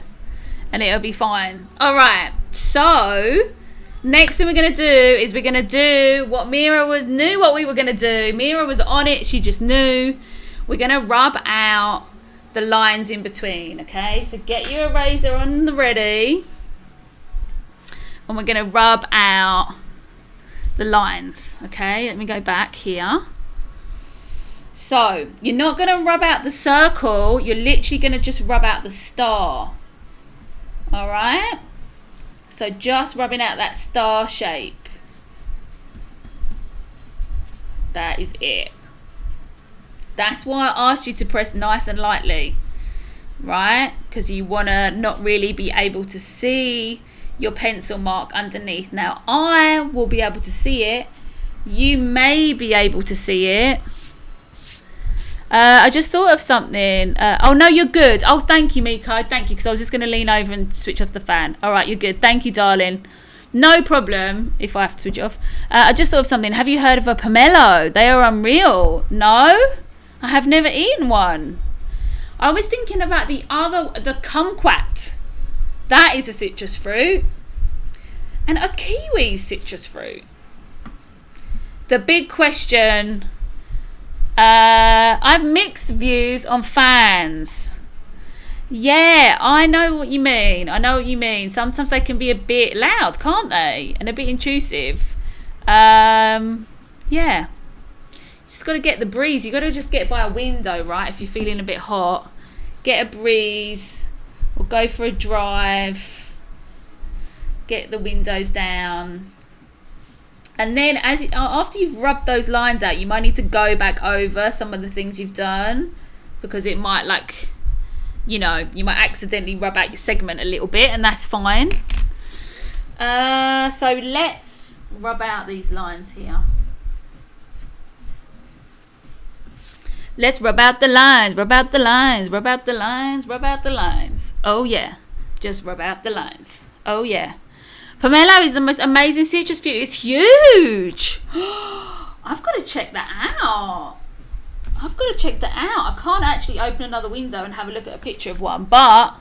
Speaker 1: And it'll be fine. All right. So, next thing we're going to do is we're going to do what Mira knew what we were going to do. Mira was on it. She just knew. We're going to rub out the lines in between. Okay. So, get your eraser on the ready. And we're going to rub out the lines. Okay. Let me go back here. So, you're not going to rub out the circle. You're literally going to just rub out the star. All right, so just rubbing out that star shape. That is it. That's why I asked you to press nice and lightly, right? Because you want to not really be able to see your pencil mark underneath. Now, I will be able to see it. You may be able to see it. I just thought of something. Oh, no, you're good. Oh, thank you, Miko. Thank you, because I was just going to lean over and switch off the fan. All right, you're good. Thank you, darling. No problem if I have to switch it off. I just thought of something. Have you heard of a pomelo? They are unreal. No? I have never eaten one. I was thinking about the kumquat. That is a citrus fruit. And a kiwi citrus fruit. The big question... I've mixed views on fans. Yeah, I know what you mean. Sometimes they can be a bit loud, can't they? And a bit intrusive. Yeah. Just got to get the breeze. You got to just get by a window, right? If you're feeling a bit hot, get a breeze or go for a drive. Get the windows down. And then after you've rubbed those lines out, you might need to go back over some of the things you've done, because it might, like, you might accidentally rub out your segment a little bit, and that's fine. So let's rub out these lines here. Let's rub out the lines, rub out the lines, rub out the lines, rub out the lines. Oh yeah, just rub out the lines. Oh yeah. Pomelo is the most amazing citrus fruit. It's huge. I've got to check that out. I can't actually open another window and have a look at a picture of one, but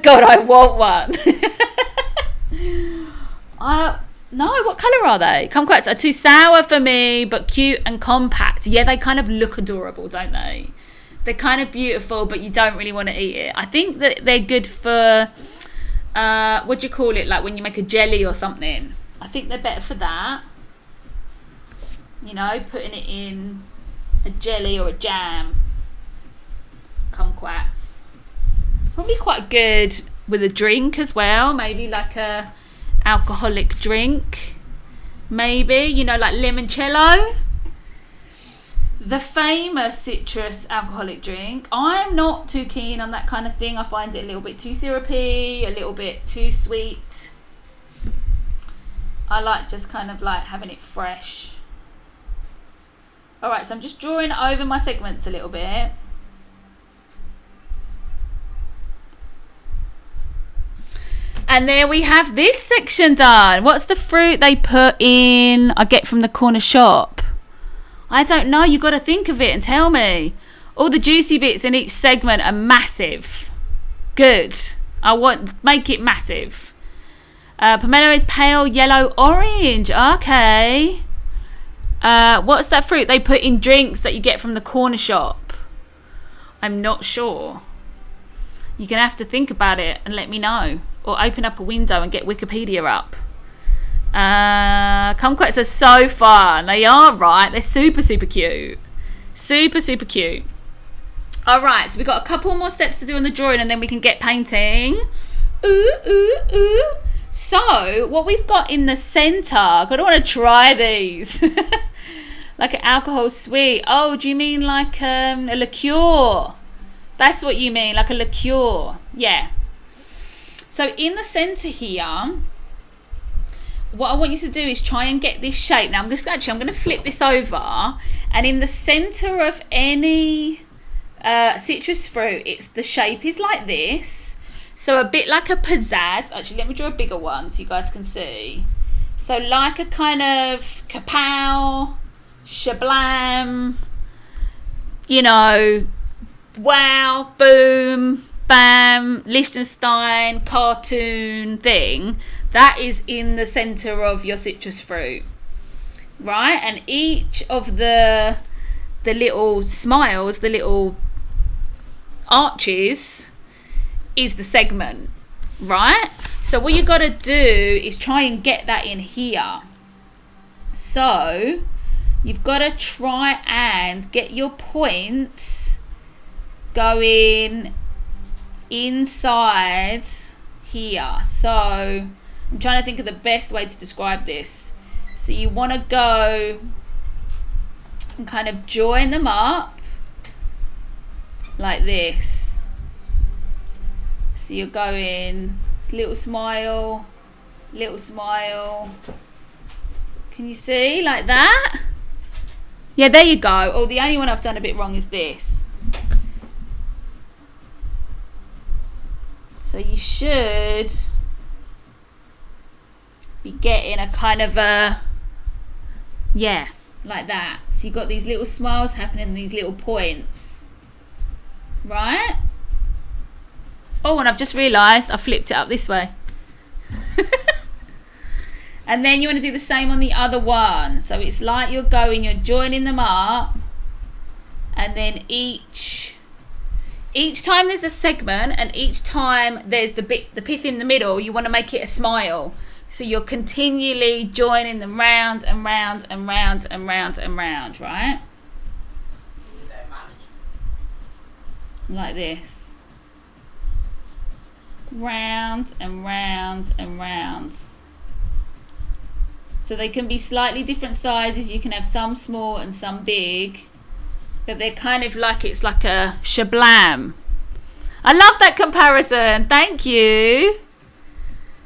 Speaker 1: God, I want one. No, what colour are they? Kumquats are too sour for me, but cute and compact. Yeah, they kind of look adorable, don't they? They're kind of beautiful, but you don't really want to eat it. I think that they're good for... what do you call it, like when you make a jelly or something. I think they're better for that, putting it in a jelly or a jam. be quite good with a drink as well, maybe like a alcoholic drink, maybe, you know, like limoncello, the famous citrus alcoholic drink. I'm not too keen on that kind of thing. I find it a little bit too syrupy, a little bit too sweet. I like just kind of like having it fresh. Alright, so I'm just drawing over my segments a little bit. And there we have this section done. What's the fruit they put in I get from the corner shop? I don't know. You got to think of it and tell me. All the juicy bits in each segment are massive. Good. Make it massive. Pomelo is pale yellow orange. Okay. What's that fruit they put in drinks that you get from the corner shop? I'm not sure. You're going to have to think about it and let me know. Or open up a window and get Wikipedia up. Kumquats are so fun. They are, right? They're super, super cute. Super, super cute. Alright, so we've got a couple more steps to do on the drawing and then we can get painting. Ooh, ooh, ooh. So, what we've got in the centre, I don't want to try these. Like an alcohol sweet. Oh, do you mean like a liqueur? That's what you mean, like a liqueur. Yeah. So in the centre here, what I want you to do is try and get this shape. Now I'm going to flip this over, and in the centre of any citrus fruit, the shape is like this. So a bit like a pizzazz. Actually, let me draw a bigger one so you guys can see. So like a kind of kapow, shablam, you know, wow, boom, bam, Liechtenstein cartoon thing. That is in the centre of your citrus fruit, right? And each of the little smiles, the little arches, is the segment, right? So what you got to do is try and get that in here. So you've got to try and get your points going inside here. So I'm trying to think of the best way to describe this. So you want to go and kind of join them up like this. So you're going little smile, little smile. Can you see like that? Yeah, there you go. Oh, the only one I've done a bit wrong is this. So you should be getting a kind of a, yeah, like that. So you've got these little smiles happening, these little points, right? Oh, and I've just realised I flipped it up this way. And then you want to do the same on the other one. So it's like you're joining them up, and then each time there's a segment, and each time there's the pith in the middle, you want to make it a smile. So you're continually joining them round and round and round and round and round, right? Like this. Round and round and round. So they can be slightly different sizes. You can have some small and some big, but they're kind of like, it's like a shablam. I love that comparison. Thank you.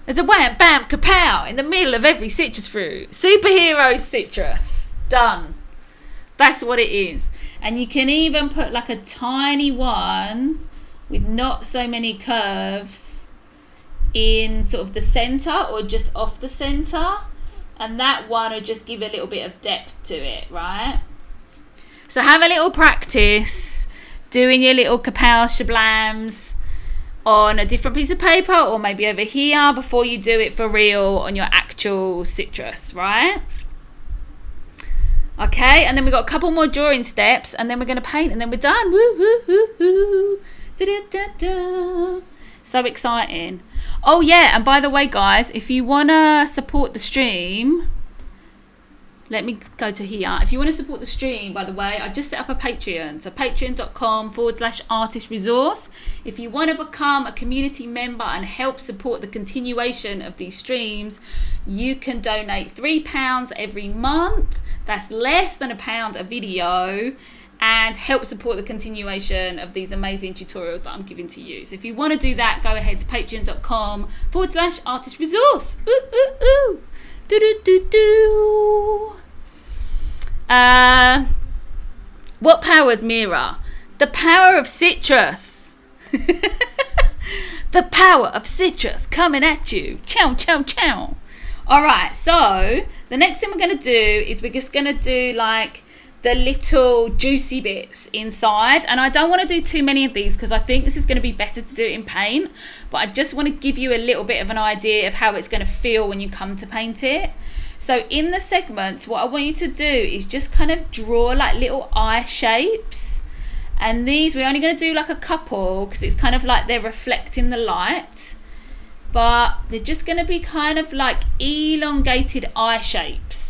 Speaker 1: There's a wham, bam, kapow in the middle of every citrus fruit. Superhero citrus. Done. That's what it is. And you can even put like a tiny one with not so many curves in sort of the centre or just off the centre. And that one will just give a little bit of depth to it, right? So have a little practice doing your little kapow shablams on a different piece of paper, or maybe over here, before you do it for real on your actual citrus, right? Okay, and then we've got a couple more drawing steps, and then we're going to paint, and then we're done. Woo, woo, woo, woo. Da, da, da, da. So exciting. Oh yeah, and by the way guys, if you want to support the stream, let me go to here. If you want to support the stream, by the way, I just set up a Patreon. So patreon.com/artist resource. If you want to become a community member and help support the continuation of these streams, you can donate £3 every month. That's less than £1 a video, and help support the continuation of these amazing tutorials that I'm giving to you. So if you want to do that, go ahead to patreon.com/artist resource. Ooh, ooh, ooh. Do, do, do, do. What power is Mira? The power of citrus. The power of citrus coming at you. Chow, chow, chow. All right, so the next thing we're going to do is we're just going to do like the little juicy bits inside, and I don't want to do too many of these because I think this is going to be better to do it in paint, but I just want to give you a little bit of an idea of how it's going to feel when you come to paint it. So in the segments, what I want you to do is just kind of draw like little eye shapes, and these we're only going to do like a couple because it's kind of like they're reflecting the light, but they're just going to be kind of like elongated eye shapes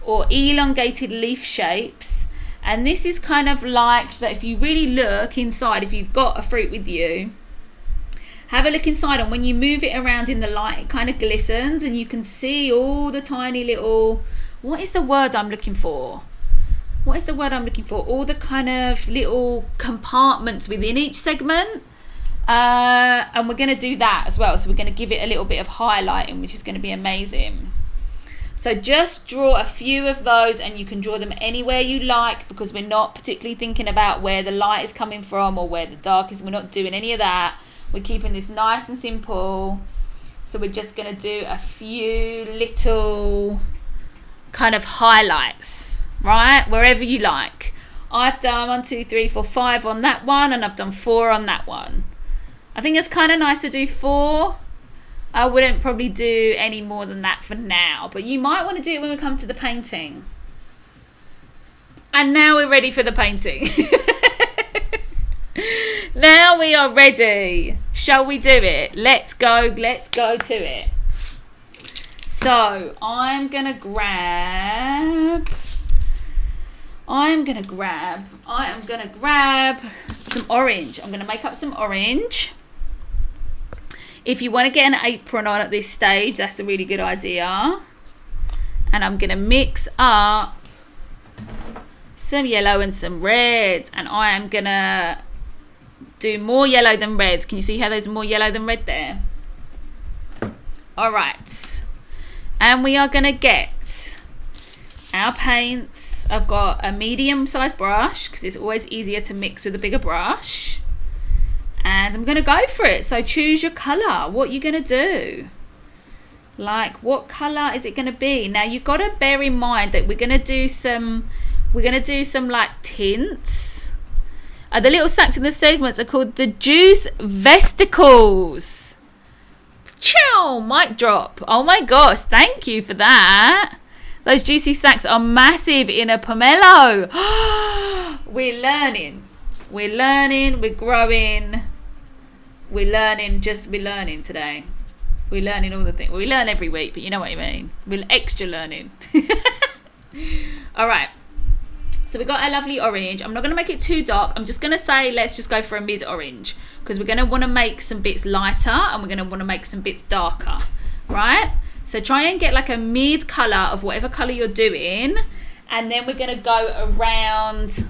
Speaker 1: or elongated leaf shapes. And this is kind of like that. If you really look inside, if you've got a fruit with you, have a look inside, and when you move it around in the light, it kind of glistens and you can see all the tiny little, what is the word I'm looking for? All the kind of little compartments within each segment. And we're going to do that as well, so we're going to give it a little bit of highlighting, which is going to be amazing. So just draw a few of those, and you can draw them anywhere you like because we're not particularly thinking about where the light is coming from or where the dark is. We're not doing any of that. We're keeping this nice and simple. So we're just going to do a few little kind of highlights, right? Wherever you like. I've done 1, 2, 3, 4, 5 on that one, and I've done 4 on that one. I think it's kind of nice to do 4. I wouldn't probably do any more than that for now, but you might want to do it when we come to the painting. And now we're ready for the painting. Now we are ready. Shall we do it? Let's go to it. So I'm gonna grab some orange. I'm gonna make up some orange. If you want to get an apron on at this stage, that's a really good idea. And I'm going to mix up some yellow and some red. And I am going to do more yellow than red. Can you see how there's more yellow than red there? All right. And we are going to get our paints. I've got a medium-sized brush because it's always easier to mix with a bigger brush. And I'm going to go for it. So choose your colour. What you're going to do. Like, what colour is it going to be? Now, you've got to bear in mind that we're going to do some like tints. The little sacs in the segments are called the juice vesicles. Chow! Mic drop. Oh my gosh, thank you for that. Those juicy sacs are massive in a pomelo. We're learning, we're growing. We're learning today. We're learning all the things. We learn every week, but you know what I mean. We're extra learning. All right. So we got our lovely orange. I'm not going to make it too dark. I'm just going to say let's just go for a mid orange because we're going to want to make some bits lighter and we're going to want to make some bits darker, right? So try and get like a mid colour of whatever colour you're doing, and then we're going to go around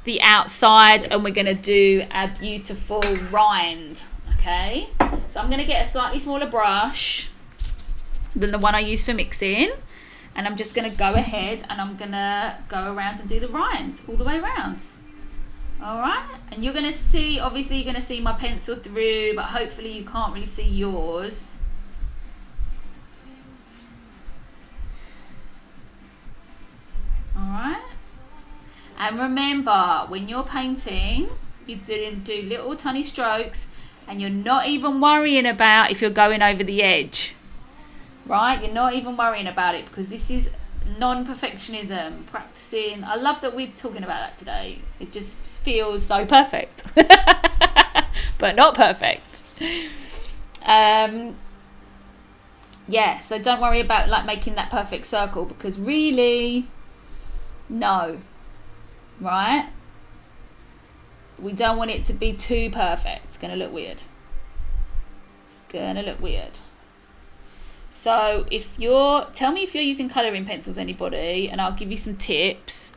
Speaker 1: the outside and we're going to do a beautiful rind. Okay, so I'm going to get a slightly smaller brush than the one I use for mixing, and I'm just going to go ahead and I'm going to go around and do the rind all the way around. Alright, and you're going to see, obviously you're going to see my pencil through, but hopefully you can't really see yours. Alright, and remember when you're painting, you do little tiny strokes. And you're not even worrying about if you're going over the edge, right? You're not even worrying about it because this is non-perfectionism, practicing. I love that we're talking about that today. It just feels so perfect, but not perfect. Yeah, so don't worry about like making that perfect circle, because really, no, right? We don't want it to be too perfect. It's going to look weird. It's going to look weird. So tell me if you're using colouring pencils, anybody, and I'll give you some tips.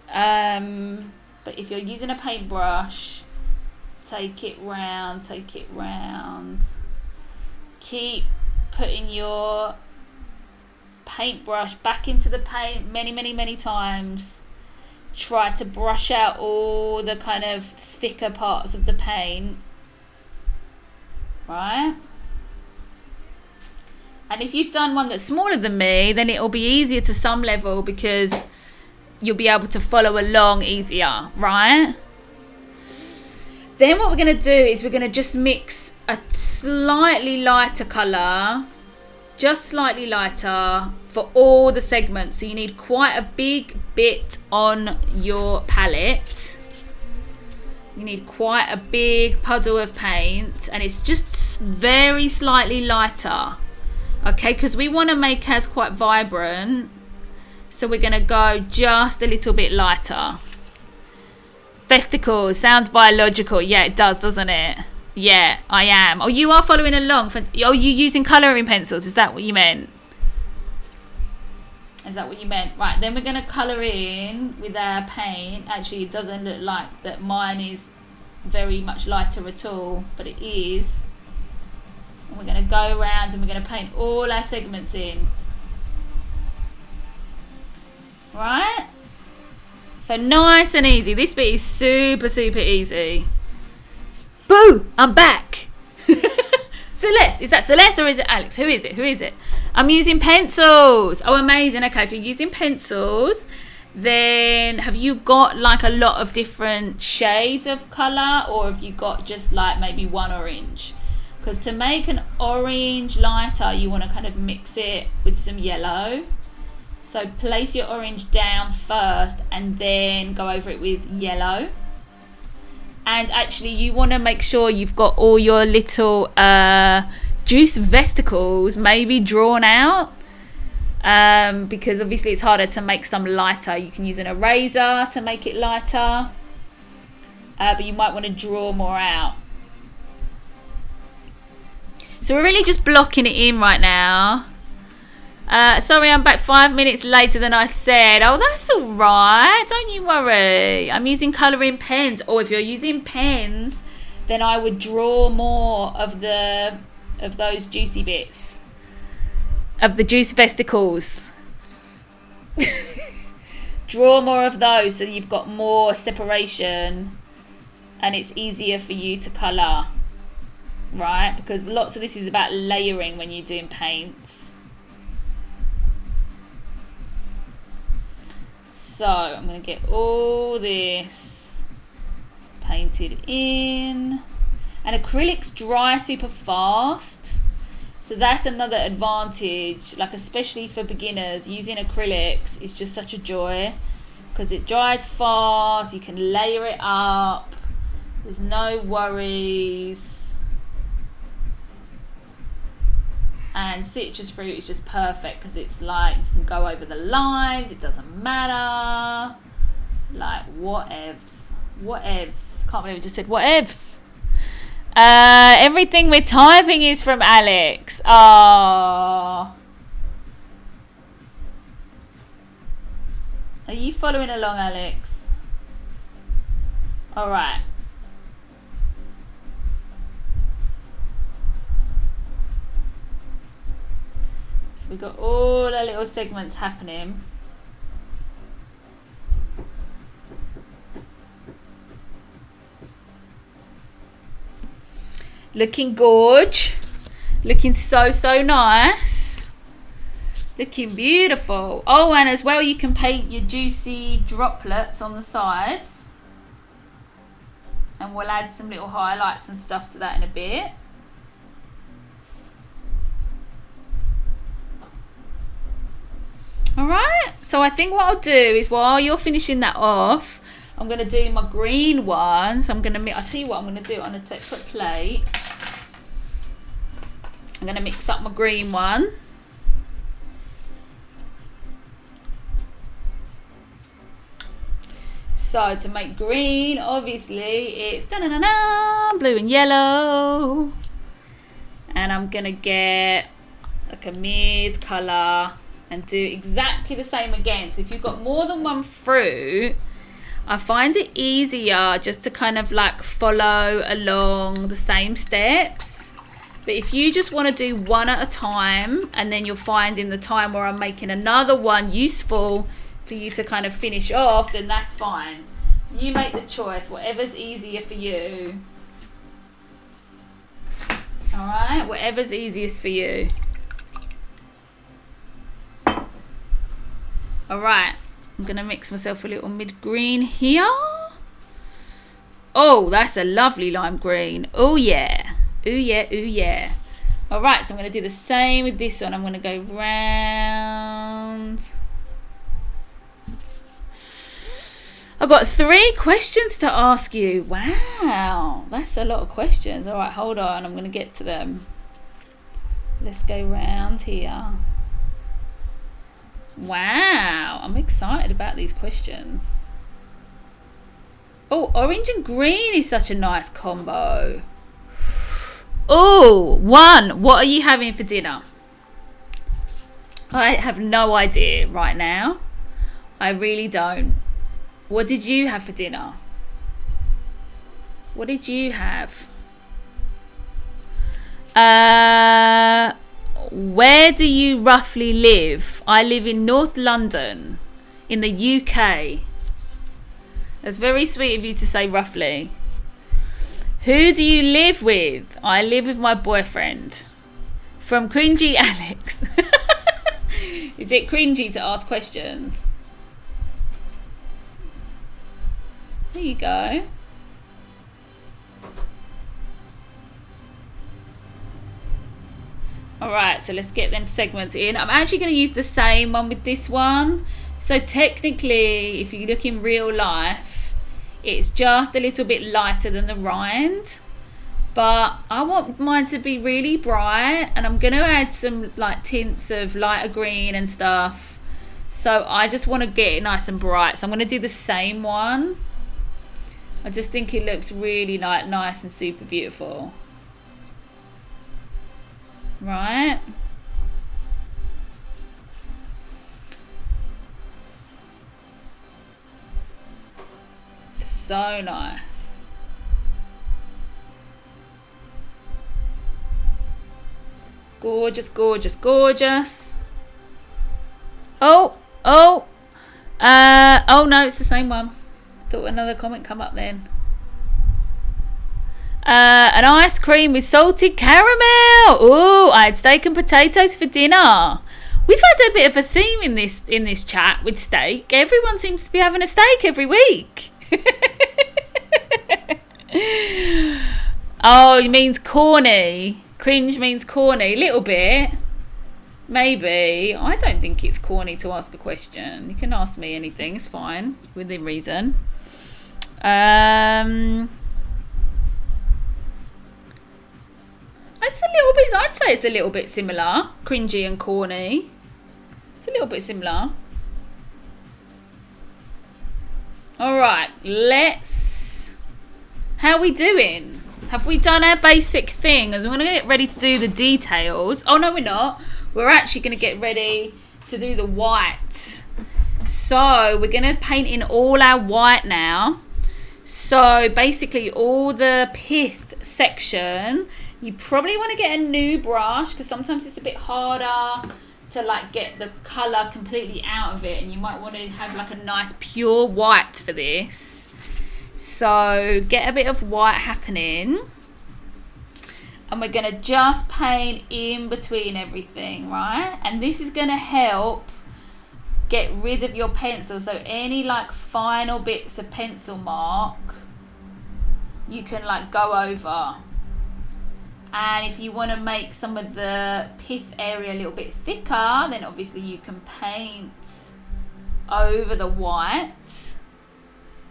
Speaker 1: But if you're using a paintbrush, take it round. Keep putting your paintbrush back into the paint many times. Try to brush out all the kind of thicker parts of the paint, right? And if you've done one that's smaller than me, then it'll be easier to some level, because you'll be able to follow along easier, right? Then what we're going to do is we're going to just mix a slightly lighter colour, just slightly lighter, for all the segments. So you need quite a big bit on your palette. You need quite a big puddle of paint, and it's just very slightly lighter, okay, because we want to make ours quite vibrant. So we're going to go just a little bit lighter. Vesticles sounds biological. Yeah, it does, doesn't it? Yeah, I am. Oh, you are following along. Oh, you using colouring pencils? Is that what you meant? Is that what you meant? Right, then we're going to colour in with our paint. Actually, it doesn't look like that mine is very much lighter at all, but it is. And we're going to go around and we're going to paint all our segments in. Right? So nice and easy. This bit is super easy. Boo! I'm back. Celeste. Is that Celeste or is it Alex? Who is it? I'm using pencils. Oh, amazing. Okay, if you're using pencils, then have you got like a lot of different shades of colour, or have you got just like maybe one orange? Because to make an orange lighter, you want to kind of mix it with some yellow. So place your orange down first and then go over it with yellow. And actually you want to make sure you've got all your little juice vesicles maybe drawn out, because obviously it's harder to make some lighter. You can use an eraser to make it lighter, but you might want to draw more out. So we're really just blocking it in right now. Sorry, I'm back 5 minutes later than I said. Oh, that's all right. Don't you worry. I'm using colouring pens. Or if you're using pens, then I would draw more of those juicy bits, of the juice vesicles. Draw more of those so you've got more separation, and it's easier for you to colour, right? Because lots of this is about layering when you're doing paints. So I'm going to get all this painted in. And acrylics dry super fast. So that's another advantage. Like especially for beginners, using acrylics is just such a joy. Because it dries fast, you can layer it up. There's no worries. And citrus fruit is just perfect because it's like you can go over the lines, it doesn't matter. Like whatevs. Can't believe I just said whatevs. Everything we're typing is from Alex. Oh. Are you following along, Alex? Alright. We've got all our little segments happening. Looking gorge. Looking so nice. Looking beautiful. Oh, and as well you can paint your juicy droplets on the sides. And we'll add some little highlights and stuff to that in a bit. Alright, so I think what I'll do is while you're finishing that off, I'm going to do my green one. So I'll tell you what I'm going to do on a separate plate. I'm going to mix up my green one. So to make green, obviously it's blue and yellow. And I'm going to get like a mid colour and do exactly the same again. So if you've got more than one fruit, I find it easier just to kind of like follow along the same steps. But if you just want to do one at a time, and then you'll find in the time where I'm making another one useful for you to kind of finish off, then that's fine. You make the choice, whatever's easier for you. Alright, whatever's easiest for you. Alright, I'm going to mix myself a little mid-green here. Oh, that's a lovely lime green. Oh yeah. Ooh yeah, ooh yeah. Alright, so I'm going to do the same with this one. I'm going to go round. I've got 3 questions to ask you. Wow, that's a lot of questions. Alright, hold on. I'm going to get to them. Let's go round here. Wow, I'm excited about these questions. Oh, orange and green is such a nice combo. Oh, 1. What are you having for dinner? I have no idea right now. I really don't. What did you have for dinner? What did you have? Where do you roughly live? I live in North London, in the UK. That's very sweet of you to say roughly. Who do you live with? I live with my boyfriend. From Cringy Alex. Is it cringy to ask questions? There you go. Alright, so let's get them segments in. I'm actually going to use the same one with this one. So technically, if you look in real life, it's just a little bit lighter than the rind. But I want mine to be really bright, and I'm going to add some like tints of lighter green and stuff. So I just want to get it nice and bright. So I'm going to do the same one. I just think it looks really like nice and super beautiful. Right. So nice. Gorgeous, gorgeous, gorgeous. Oh no, it's the same one. Thought another comment come up then. An ice cream with salted caramel. Ooh, I had steak and potatoes for dinner. We've had a bit of a theme in this chat with steak. Everyone seems to be having a steak every week. Oh, it means corny. Cringe means corny. A little bit. Maybe. I don't think it's corny to ask a question. You can ask me anything. It's fine. Within reason. It's a little bit, I'd say it's a little bit similar. Cringy and corny. It's a little bit similar. Alright, how are we doing? Have we done our basic thing? As we're going to get ready to do the details. Oh no, we're not. We're actually going to get ready to do the white. So we're going to paint in all our white now. So basically all the pith section, you probably want to get a new brush because sometimes it's a bit harder to like get the colour completely out of it, and you might want to have like a nice pure white for this. So get a bit of white happening, and we're going to just paint in between everything, right? And this is going to help get rid of your pencil, so any like final bits of pencil mark you can like go over. And if you want to make some of the pith area a little bit thicker, then obviously you can paint over the white.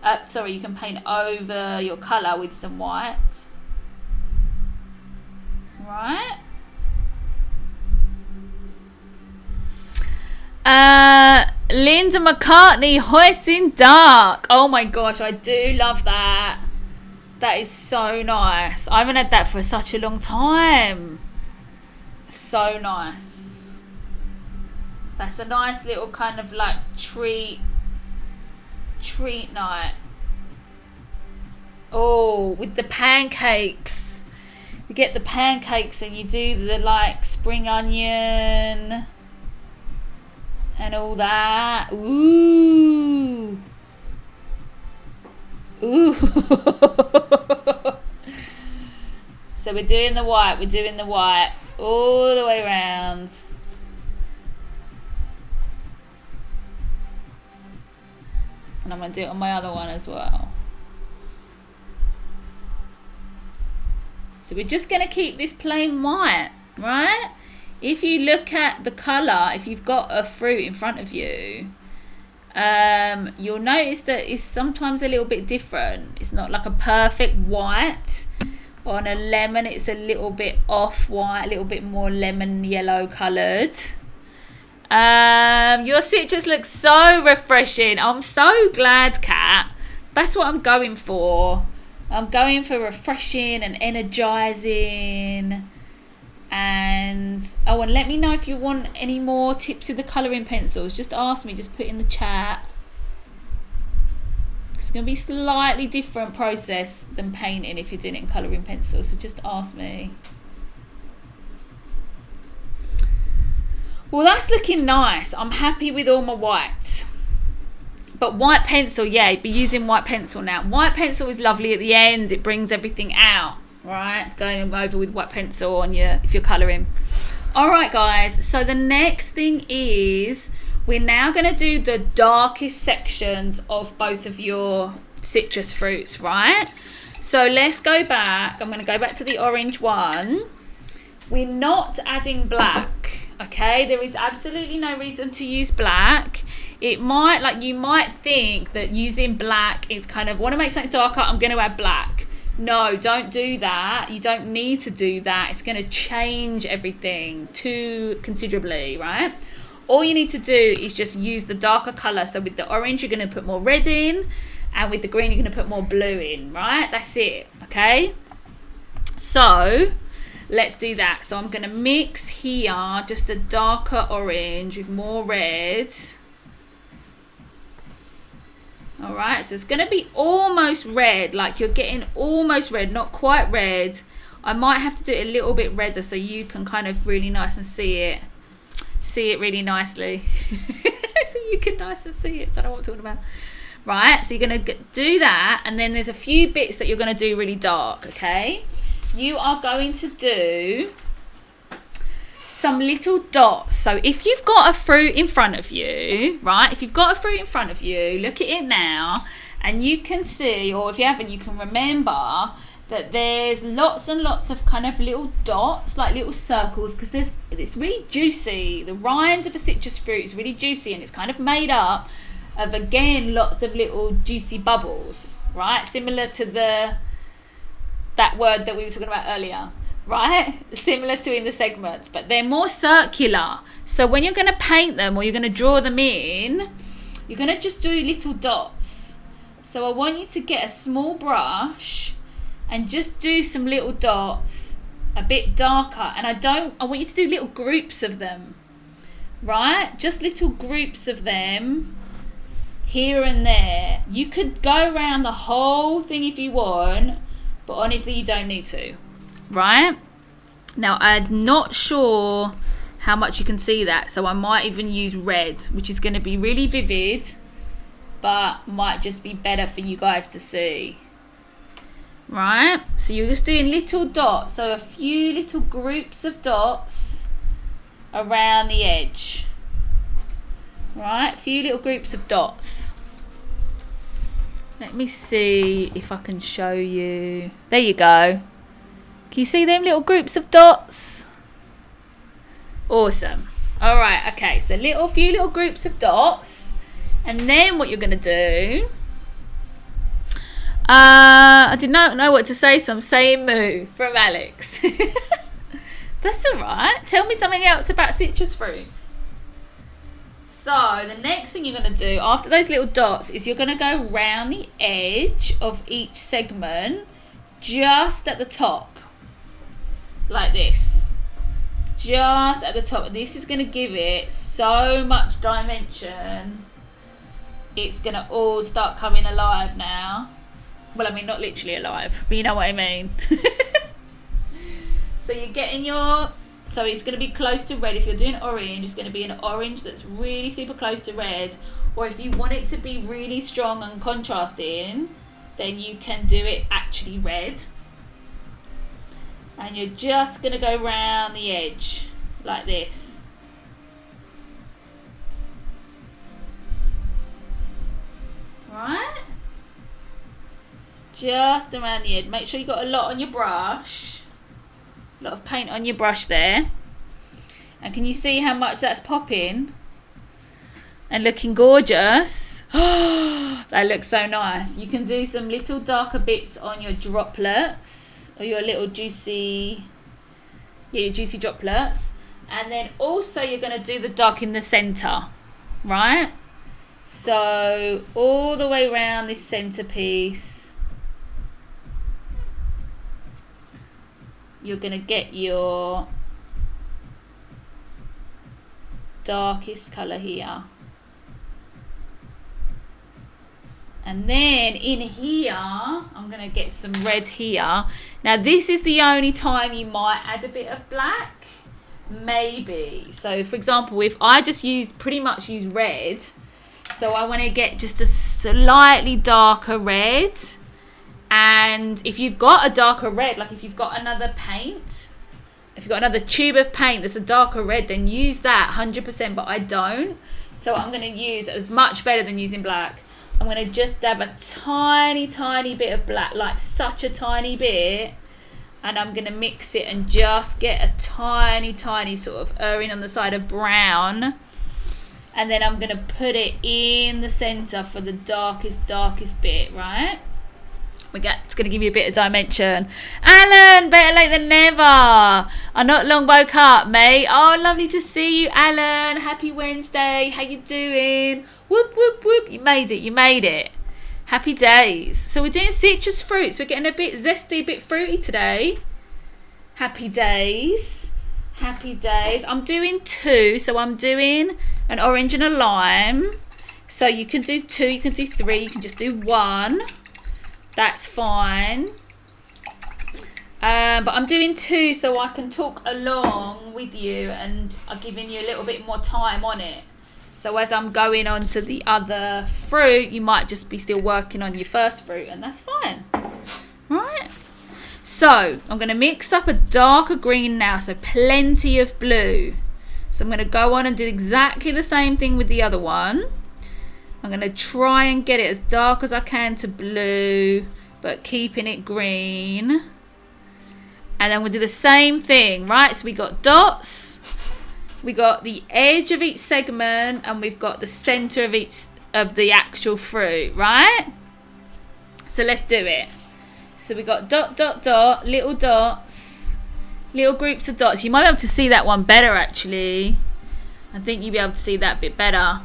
Speaker 1: You can paint over your colour with some white. Right? Linda McCartney, Hoist in Dark. Oh my gosh, I do love that. That is so nice. I haven't had that for such a long time. So nice. That's a nice little kind of like treat night. Oh, with the pancakes. You get the pancakes and you do the like spring onion and all that. Ooh. Ooh. So we're doing the white all the way around. And I'm going to do it on my other one as well. So we're just going to keep this plain white, right? If you look at the colour, if you've got a fruit in front of you, you'll notice that it's sometimes a little bit different. It's not like a perfect white. On a lemon, it's a little bit off-white, a little bit more lemon yellow coloured. Your citrus looks so refreshing. I'm so glad, Kat. That's what I'm going for. I'm going for refreshing and energising. And and let me know if you want any more tips with the colouring pencils. Just ask me, just put in the chat. It's going to be a slightly different process than painting if you're doing it in colouring pencils, so just ask me. Well, that's looking nice. I'm happy with all my white. But white pencil, yeah, be using white pencil now. White pencil is lovely at the end. It brings everything out, right? Going over with white pencil on if you're colouring. All right, guys. So the next thing is we're now going to do the darkest sections of both of your citrus fruits, right? So let's go back. I'm going to go back to the orange one. We're not adding black, okay? There is absolutely no reason to use black. It might, like, you might think that using black is kind of, want to make something darker, I'm going to add black. No, don't do that. You don't need to do that. It's going to change everything too considerably, right? All you need to do is just use the darker colour. So with the orange, you're going to put more red in, and with the green, you're going to put more blue in, right? That's it, okay? So let's do that. So I'm going to mix here just a darker orange with more red. All right, so it's going to be almost red, like you're getting almost red, not quite red. I might have to do it a little bit redder so you can kind of really nice and see it really nicely. So you can nice and see it. Don't know what I'm talking about. Right, so you're going to do that, and then there's a few bits that you're going to do really dark, okay? You are going to do some little dots. So if you've got a fruit in front of you, right, if you've got a fruit in front of you, look at it now, and you can see, or if you haven't, you can remember that there's lots and lots of kind of little dots, like little circles, because it's really juicy. The rind of a citrus fruit is really juicy, and it's kind of made up of, again, lots of little juicy bubbles, right? Similar to that word that we were talking about earlier, right? Similar to in the segments, but they're more circular. So when you're going to paint them or you're going to draw them in, you're going to just do little dots. So I want you to get a small brush and just do some little dots, a bit darker. And I want you to do little groups of them, right? Just little groups of them here and there. You could go around the whole thing if you want, but honestly, you don't need to, right? Now, I'm not sure how much you can see that, so I might even use red, which is going to be really vivid, but might just be better for you guys to see. Right, so you're just doing little dots, so a few little groups of dots around the edge. Right, a few little groups of dots. Let me see if I can show you. There you go. Can you see them little groups of dots? Awesome. All right, okay, so few little groups of dots, and then what you're going to do, I did not know what to say, so I'm saying moo from Alex. That's all right. Tell me something else about citrus fruits. So the next thing you're going to do after those little dots is you're going to go round the edge of each segment just at the top, like this, just at the top. This is going to give it so much dimension. It's going to all start coming alive now. Well, I mean, not literally alive, but you know what I mean. So you're getting your, so it's going to be close to red. If you're doing orange, it's going to be an orange that's really super close to red. Or if you want it to be really strong and contrasting, then you can do it actually red. And you're just going to go round the edge like this. Right? Just around the edge. Make sure you've got a lot on your brush. A lot of paint on your brush there. And can you see how much that's popping? And looking gorgeous. That looks so nice. You can do some little darker bits on your droplets. Or your little juicy, your juicy droplets. And then also you're going to do the dark in the centre. Right? So all the way around this centerpiece. You're going to get your darkest colour here. And then in here, I'm going to get some red here. Now this is the only time you might add a bit of black. Maybe. So for example, if I just pretty much use red. So I want to get just a slightly darker red. And if you've got a darker red, like if you've got another paint, if you've got another tube of paint that's a darker red, then use that 100%, but I don't. So I'm going to use, it's much better than using black. I'm going to just dab a tiny, tiny bit of black, like such a tiny bit. And I'm going to mix it and just get a tiny, tiny sort of erring on the side of brown. And then I'm going to put it in the centre for the darkest bit, right? It's going to give you a bit of dimension. Alan, better late than never. I not long woke up, mate. Oh, lovely to see you, Alan. Happy Wednesday. How you doing? Whoop, whoop, whoop. You made it. Happy days. So we're doing citrus fruits. We're getting a bit zesty, a bit fruity today. Happy days. I'm doing 2. So I'm doing an orange and a lime. So you can do 2, you can do 3, you can just do 1. That's fine. But I'm doing 2 so I can talk along with you, and I'm giving you a little bit more time on it. So as I'm going on to the other fruit, you might just be still working on your first fruit, and that's fine. Right? So I'm going to mix up a darker green now, so plenty of blue. So I'm going to go on and do exactly the same thing with the other one. I'm going to try and get it as dark as I can to blue, but keeping it green. And then we'll do the same thing, right? So we got dots, we got the edge of each segment, and we've got the centre of each of the actual fruit, right? So let's do it. So we got dot, dot, dot, little dots, little groups of dots. You might be able to see that one better, actually. I think you'll be able to see that bit better.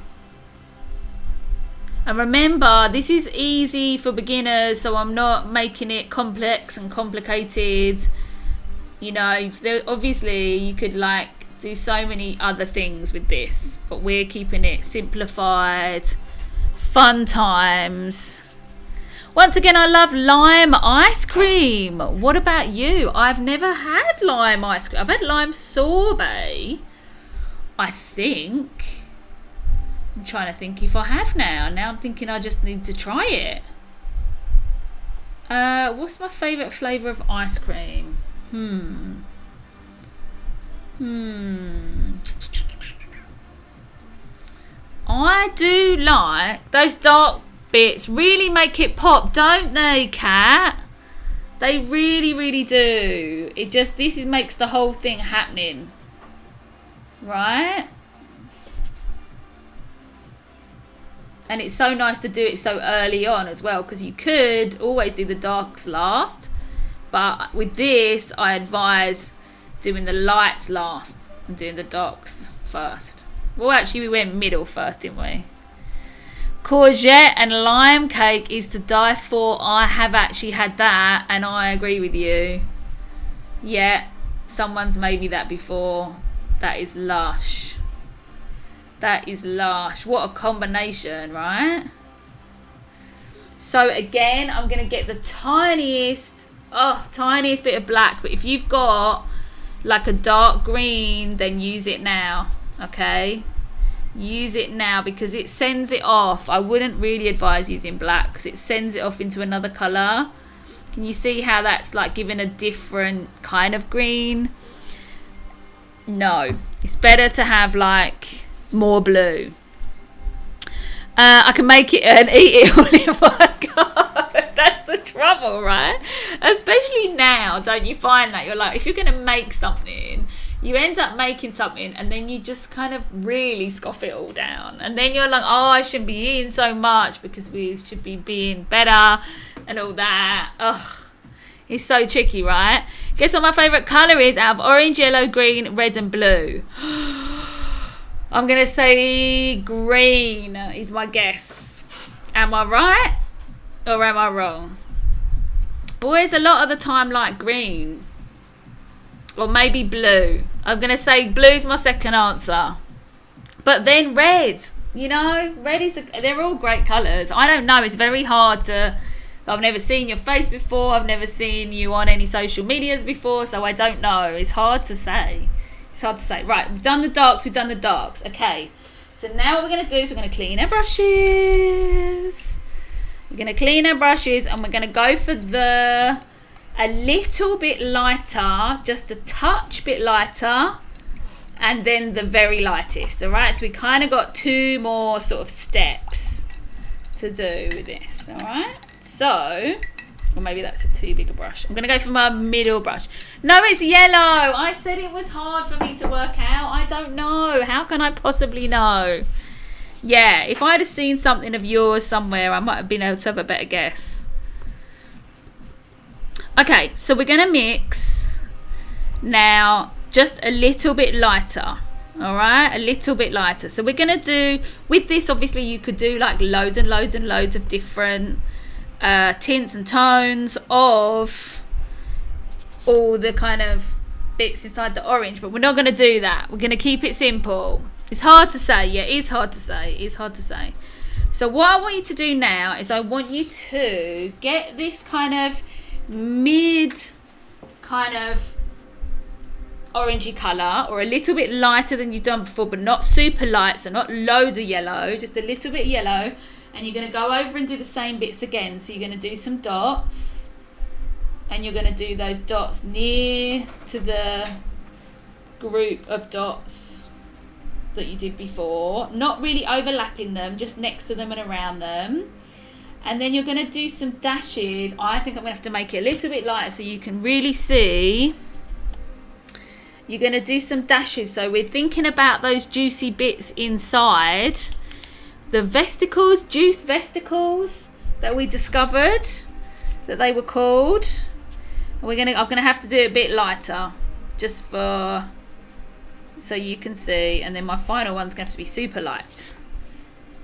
Speaker 1: And remember, this is easy for beginners, so I'm not making it complex and complicated. You know, obviously you could like do so many other things with this, but we're keeping it simplified, fun times. Once again, I love lime ice cream. What about you? I've never had lime ice cream. I've had lime sorbet, I think. I'm trying to think if I have now. Now I'm thinking I just need to try it. What's my favourite flavour of ice cream? I do like those dark bits. Really make it pop, don't they, Kat? They really, really do. It just, makes the whole thing happening. Right? And it's so nice to do it so early on as well, because you could always do the darks last, but with this I advise doing the lights last and doing the darks first. Well, actually, we went middle first, didn't we? Courgette and lime cake is to die for. I have actually had that, and I agree with you. Yeah, someone's made me that before. That is lush. That is lush. What a combination, right? So again, I'm going to get the tiniest bit of black. But if you've got like a dark green, then use it now, okay? Use it now because it sends it off. I wouldn't really advise using black because it sends it off into another colour. Can you see how that's like giving a different kind of green? No, it's better to have like more blue. I can make it and eat it all in one go. That's the trouble, right? Especially now, don't you find that you're like, if you're going to make something, you end up making something and then you just kind of really scoff it all down. And then you're like, oh, I shouldn't be eating so much because we should be being better and all that. Ugh, it's so tricky, right? Guess what my favourite colour is out of orange, yellow, green, red and blue? I'm going to say green is my guess. Am I right or am I wrong? Boys a lot of the time like green. Or maybe blue. I'm going to say blue's my second answer. But then red. You know, red is... they're all great colours. I don't know. It's very hard to... I've never seen your face before. I've never seen you on any social medias before. So I don't know. It's hard to say. It's hard to say. Right, we've done the darks. Okay. So now what we're going to do is we're going to clean our brushes. We're going to clean our brushes and we're going to go for the... a little bit lighter, just a touch bit lighter, and then the very lightest. All right, so we kind of got two more sort of steps to do with this. All right, so, or maybe that's a too big a brush. I'm gonna go for my middle brush. No, it's yellow. I said it was hard for me to work out. I don't know. How can I possibly know? Yeah, if I'd have seen something of yours somewhere, I might have been able to have a better guess. Okay, so we're going to mix now just a little bit lighter, all right? A little bit lighter. So we're going to do, with this, obviously, you could do like loads and loads and loads of different tints and tones of all the kind of bits inside the orange, but we're not going to do that. We're going to keep it simple. It's hard to say. Yeah, it is hard to say. It's hard to say. So what I want you to do now is I want you to get this kind of mid kind of orangey colour, or a little bit lighter than you've done before, but not super light, so not loads of yellow, just a little bit yellow. And you're going to go over and do the same bits again. So you're going to do some dots, and you're going to do those dots near to the group of dots that you did before, not really overlapping them, just next to them and around them. And then you're going to do some dashes. I think I'm going to have to make it a little bit lighter so you can really see. You're going to do some dashes. So we're thinking about those juicy bits inside. The vesicles, juice vesicles that we discovered, that they were called. I'm going to have to do it a bit lighter, just for, so you can see. And then my final one's going to have to be super light.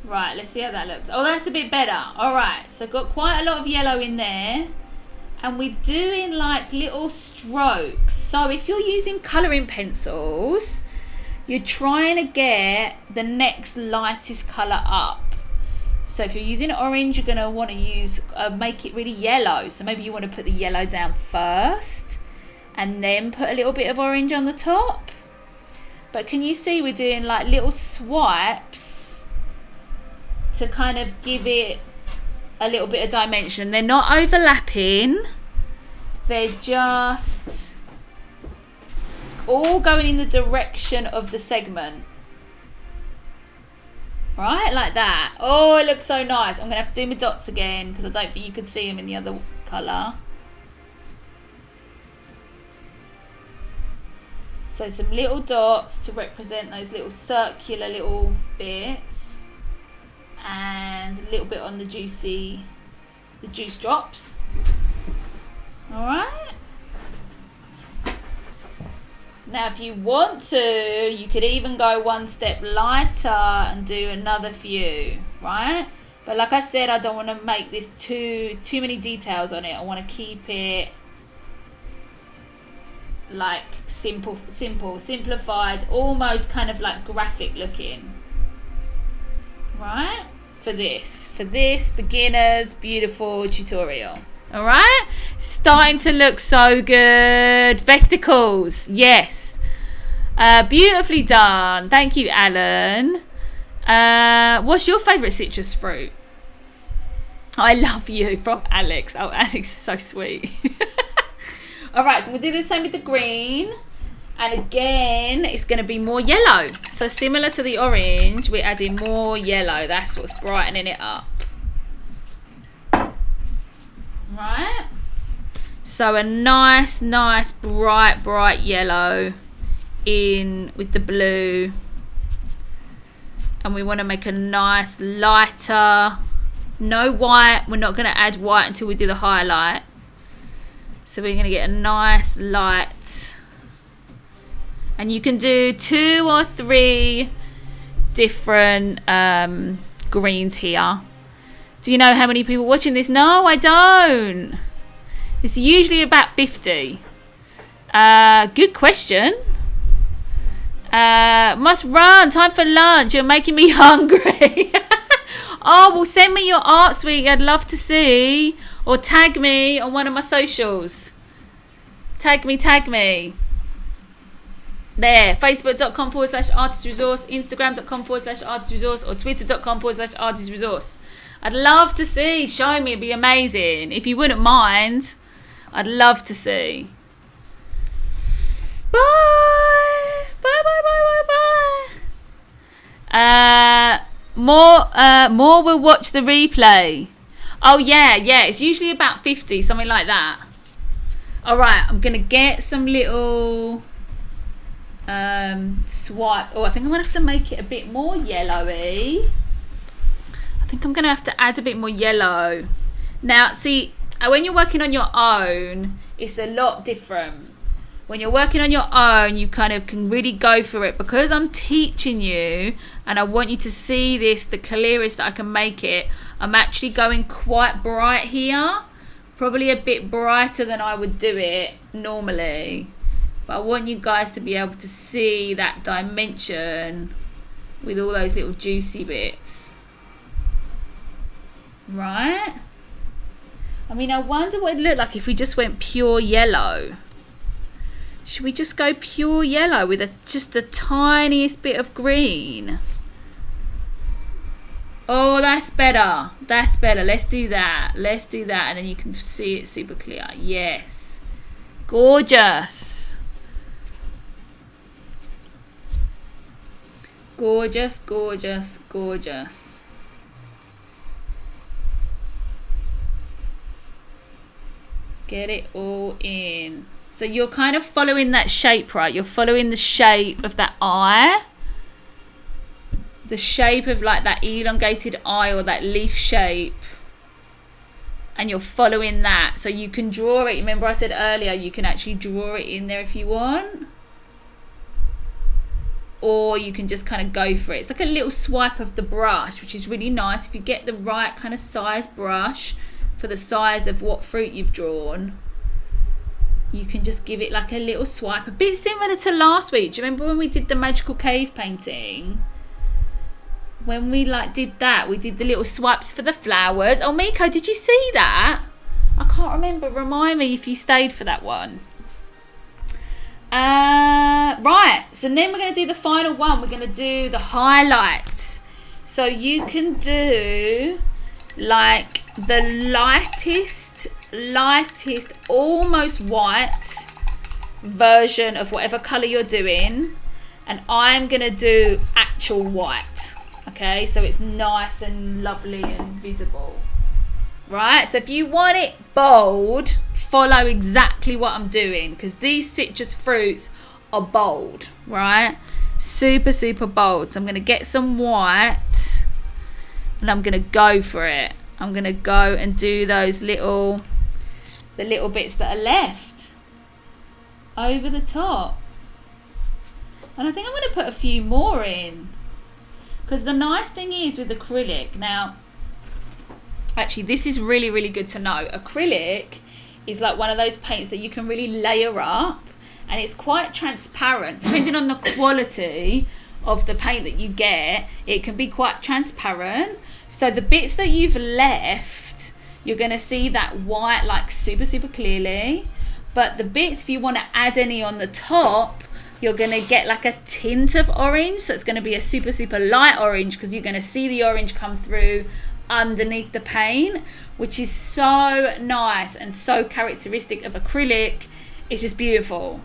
Speaker 1: Right, let's see how that looks. Oh, that's a bit better. All right, so got quite a lot of yellow in there. And we're doing like little strokes. So if you're using colouring pencils, you're trying to get the next lightest colour up. So if you're using orange, you're going to want to use, make it really yellow. So maybe you want to put the yellow down first and then put a little bit of orange on the top. But can you see we're doing like little swipes to kind of give it a little bit of dimension. They're not overlapping, they're just all going in the direction of the segment. Right, like that. Oh, it looks so nice. I'm going to have to do my dots again because I don't think you could see them in the other colour. So some little dots to represent those little circular little bits. And a little bit on the juice drops. All right. Now if you want to, you could even go one step lighter and do another few, right? But like I said, I don't want to make this too many details on it. I want to keep it like simplified, almost kind of like graphic looking, right? For this beginner's beautiful tutorial. All right, starting to look so good. Vesticles, yes, beautifully done. Thank you, Alan. What's your favorite citrus fruit? I love you, from Alex. Oh, Alex is so sweet. All right, so we'll do the same with the green, and again it's going to be more yellow. So similar to the orange, we're adding more yellow. That's what's brightening it up. Right, so a nice bright yellow in with the blue, and we want to make a nice lighter, no white. We're not going to add white until we do the highlight, so we're going to get a nice light, and you can do 2 or 3 different greens here. Do you know how many people watching this? No, I don't. It's usually about 50. Good question. Must run. Time for lunch. You're making me hungry. Oh, well, send me your art, sweetie. I'd love to see. Or tag me on one of my socials. Tag me. There, facebook.com/artistresource, instagram.com/artistresource, or twitter.com/artistresource. I'd love to see. Show me, it'd be amazing. If you wouldn't mind, I'd love to see. Bye. More will watch the replay. Oh yeah, it's usually about 50, something like that. All right, I'm gonna get some little swipes. Oh, I think I'm gonna have to make it a bit more yellowy. I think I'm gonna have to add a bit more yellow. Now, see, when you're working on your own, it's a lot different. When you're working on your own, you kind of can really go for it, because I'm teaching you and I want you to see this the clearest that I can make it. I'm actually going quite bright here, probably a bit brighter than I would do it normally, but I want you guys to be able to see that dimension with all those little juicy bits, right? I mean, I wonder what it'd look like if we just went pure yellow. Should we just go pure yellow with just the tiniest bit of green? Oh, that's better. Let's do that. And then you can see it super clear. Yes. Gorgeous. Get it all in. So you're kind of following that shape, right? You're following the shape of that eye. The shape of like that elongated eye, or that leaf shape. And you're following that. So you can draw it. Remember I said earlier, you can actually draw it in there if you want. Or you can just kind of go for it. It's like a little swipe of the brush, which is really nice. If you get the right kind of size brush for the size of what fruit you've drawn, you can just give it like a little swipe, a bit similar to last week. Do you remember when we did the magical cave painting? When we did that, we did the little swipes for the flowers. Oh, Miko, did you see that? I can't remember. Remind me if you stayed for that one. Right, so then we're going to do the final one. We're going to do the highlights. So you can do like the lightest, almost white version of whatever colour you're doing, and I'm going to do actual white. Okay, so it's nice and lovely and visible. Right, so if you want it bold, follow exactly what I'm doing, because these citrus fruits are bold, right? Super bold. So I'm going to get some white and I'm going to go for it. I'm going to go and do those the little bits that are left over the top. And I think I'm going to put a few more in. Because the nice thing is with acrylic, now, actually this is really, really good to know. Acrylic is like one of those paints that you can really layer up, and it's quite transparent. Depending on the quality of the paint that you get, it can be quite transparent. So the bits that you've left, you're going to see that white like super, super clearly. But the bits, if you want to add any on the top, you're going to get like a tint of orange. So it's going to be a super, super light orange, because you're going to see the orange come through underneath the paint, which is so nice and so characteristic of acrylic. It's just beautiful.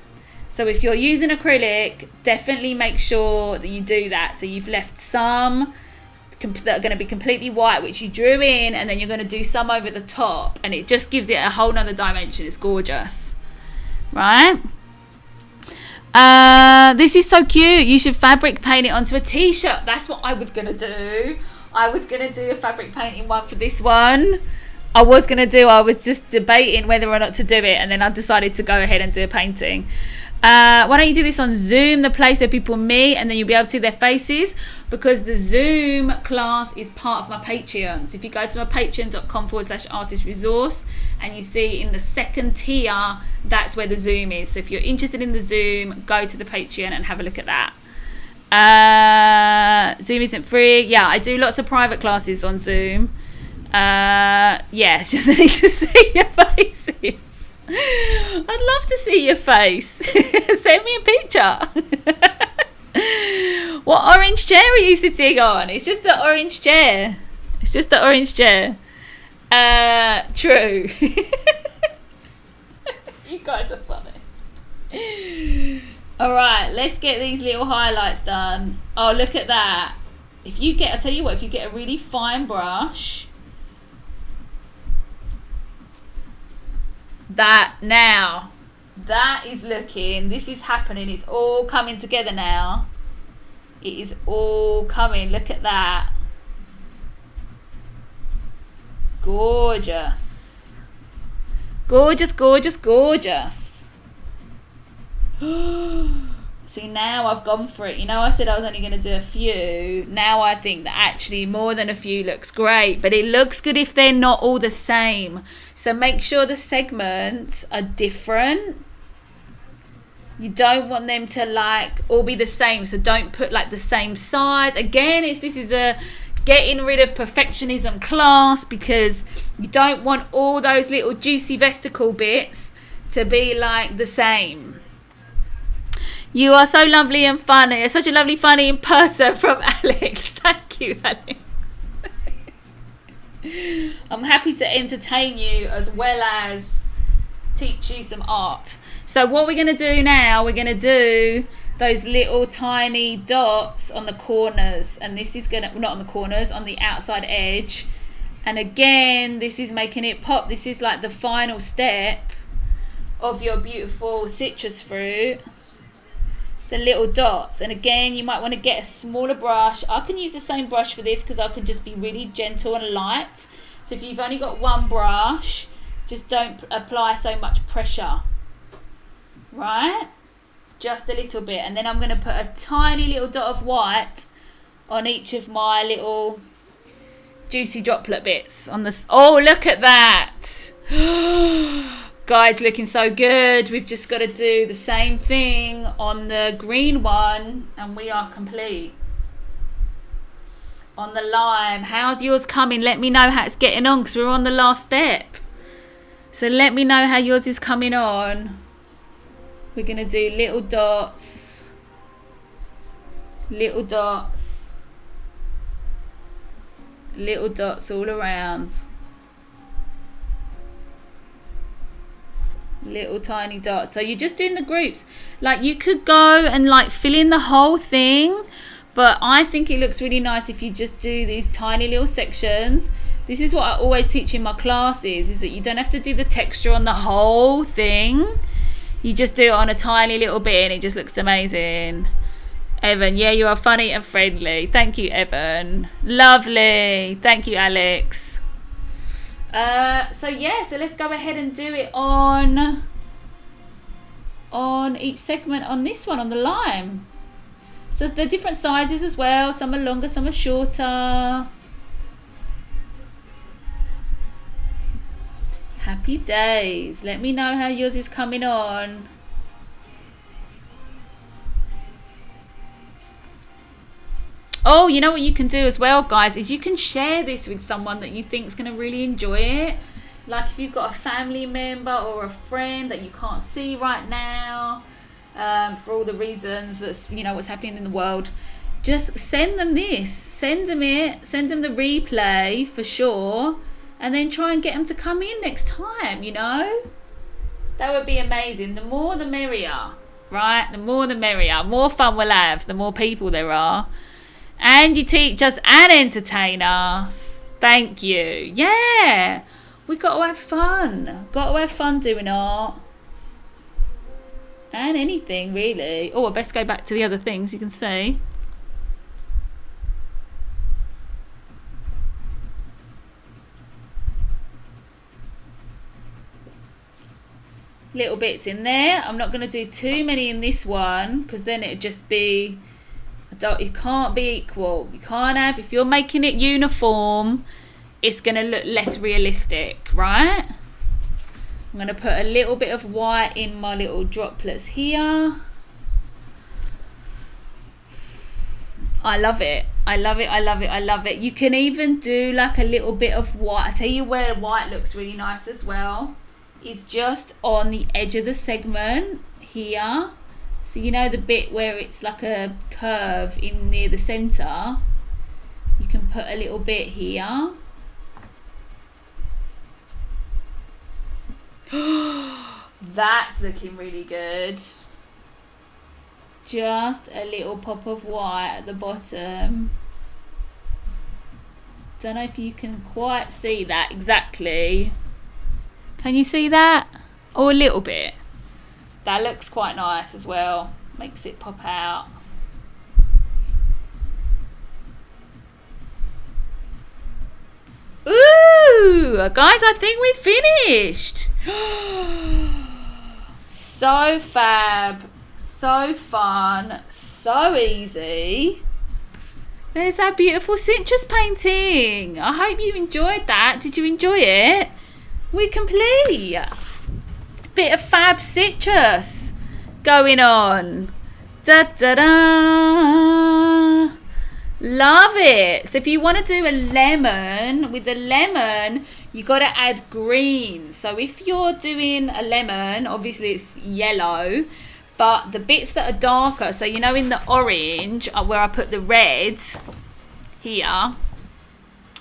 Speaker 1: So if you're using acrylic, definitely make sure that you do that. So you've left some that are going to be completely white, which you drew in, and then you're going to do some over the top, and it just gives it a whole nother dimension. It's gorgeous, right? This is so cute. You should fabric paint it onto a t-shirt. That's what I was going to do. I was going to do a fabric painting one for this one. I was just debating whether or not to do it, and then I decided to go ahead and do a painting. Why don't you do this on Zoom, the place where people meet, and then you'll be able to see their faces, because the Zoom class is part of my Patreon. So if you go to my patreon.com/artistresource, and you see in the second tier, that's where the Zoom is. So if you're interested in the Zoom, go to the Patreon and have a look at that. Zoom isn't free. Yeah, I do lots of private classes on Zoom. Yeah, just need to see your faces. I'd love to see your face. Send me a picture. What orange chair are you sitting on? It's just the orange chair. True. You guys are funny. Alright, let's get these little highlights done. Oh, look at that. I'll tell you what, if you get a really fine brush, that is looking, this is happening, it's all coming together now. It is all coming, look at that. Gorgeous. Gorgeous, gorgeous, gorgeous. See, now I've gone for it. You know, I said I was only going to do a few. Now I think that actually more than a few looks great, but it looks good if they're not all the same. So make sure the segments are different. You don't want them to like all be the same, so don't put like the same size. Again, this is a getting rid of perfectionism class, because you don't want all those little juicy vesicle bits to be like the same. You are so lovely and funny. You're such a lovely funny in person from Alex. Thank you, Alex. I'm happy to entertain you as well as teach you some art. So what we're going to do now, we're going to do those little tiny dots on the corners, and this is going to, not on the corners, on the outside edge. And again, this is making it pop. This is like the final step of your beautiful citrus fruit, the little dots. And again, you might want to get a smaller brush. I can use the same brush for this because I can just be really gentle and light. So if you've only got one brush, just don't apply so much pressure, right? Just a little bit. And then I'm going to put a tiny little dot of white on each of my little juicy droplet bits on this. Oh, look at that. Guys, looking so good. We've just got to do the same thing on the green one and we are complete. On the lime, how's yours coming? Let me know how it's getting on, because we're on the last step. So let me know how yours is coming on. We're going to do little dots, little dots, little dots all around. Little tiny dots. So you're just doing the groups. Like, you could go and like fill in the whole thing, but I think it looks really nice if you just do these tiny little sections. This is what I always teach in my classes, is that you don't have to do the texture on the whole thing. You just do it on a tiny little bit and it just looks amazing. Evan, yeah, you are funny and friendly. Thank you, Evan. Lovely. Thank you, Alex. So let's go ahead and do it on each segment on this one, on the lime. So they're different sizes as well. Some are longer, some are shorter. Happy days. Let me know how yours is coming on. Oh, you know what you can do as well, guys, is you can share this with someone that you think is going to really enjoy it. Like if you've got a family member or a friend that you can't see right now, for all the reasons that's, you know, what's happening in the world, just send them this. Send them it. Send them the replay for sure. And then try and get them to come in next time, you know. That would be amazing. The more the merrier, right? The more the merrier. More fun we'll have, the more people there are. And you teach us and entertain us. Thank you. Yeah. We got to have fun. Got to have fun doing art. And anything, really. Oh, I best go back to the other things you can see. Little bits in there. I'm not going to do too many in this one because then it'd just be... It can't be equal. You can't have, if you're making it uniform, it's going to look less realistic, right? I'm going to put a little bit of white in my little droplets here. I love it. I love it. I love it. I love it. You can even do like a little bit of white. I tell you where white looks really nice as well. It's just on the edge of the segment here. So you know the bit where it's like a curve in near the centre, you can put a little bit here. That's looking really good. Just a little pop of white at the bottom. Don't know if you can quite see that exactly. Can you see that? Or a little bit? That looks quite nice as well. Makes it pop out. Ooh, guys, I think we've finished. So fab, so fun, so easy. There's that beautiful citrus painting. I hope you enjoyed that. Did you enjoy it? We're complete. Bit of fab citrus going on. Da da da. Love it. So if you want to do a lemon, with the lemon you got to add green. So if you're doing a lemon, obviously it's yellow, but the bits that are darker, so you know in the orange where I put the red here,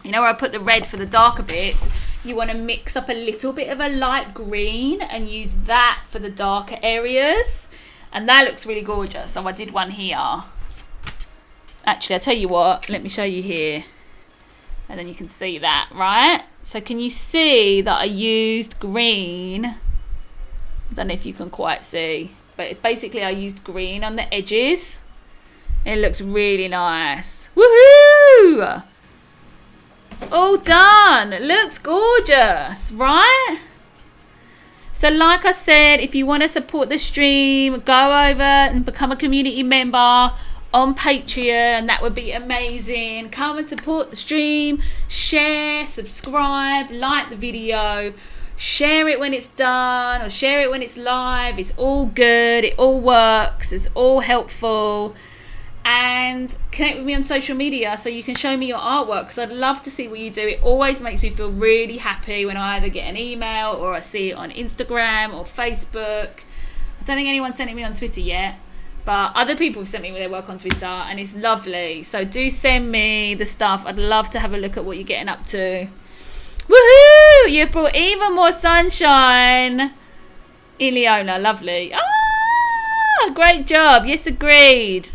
Speaker 1: you know where I put the red for the darker bits, you want to mix up a little bit of a light green and use that for the darker areas, and that looks really gorgeous. So I did one here. Actually, I'll tell you what, let me show you here, and then you can see that, right? So can you see that I used green? I don't know if you can quite see, but basically I used green on the edges. It looks really nice. Woohoo! All done. Looks gorgeous, right? So like I said, if you want to support the stream, go over and become a community member on Patreon. That would be amazing. Come and support the stream, share, subscribe, like the video, share it when it's done or share it when it's live. It's all good, it all works, it's all helpful. And connect with me on social media so you can show me your artwork, because I'd love to see what you do. It always makes me feel really happy when I either get an email or I see it on Instagram or Facebook. I don't think anyone's sent it me on Twitter yet, but other people have sent me their work on Twitter and it's lovely. So do send me the stuff. I'd love to have a look at what you're getting up to. Woohoo! You've brought even more sunshine in Leona. Lovely. Ah, great job. Yes, agreed.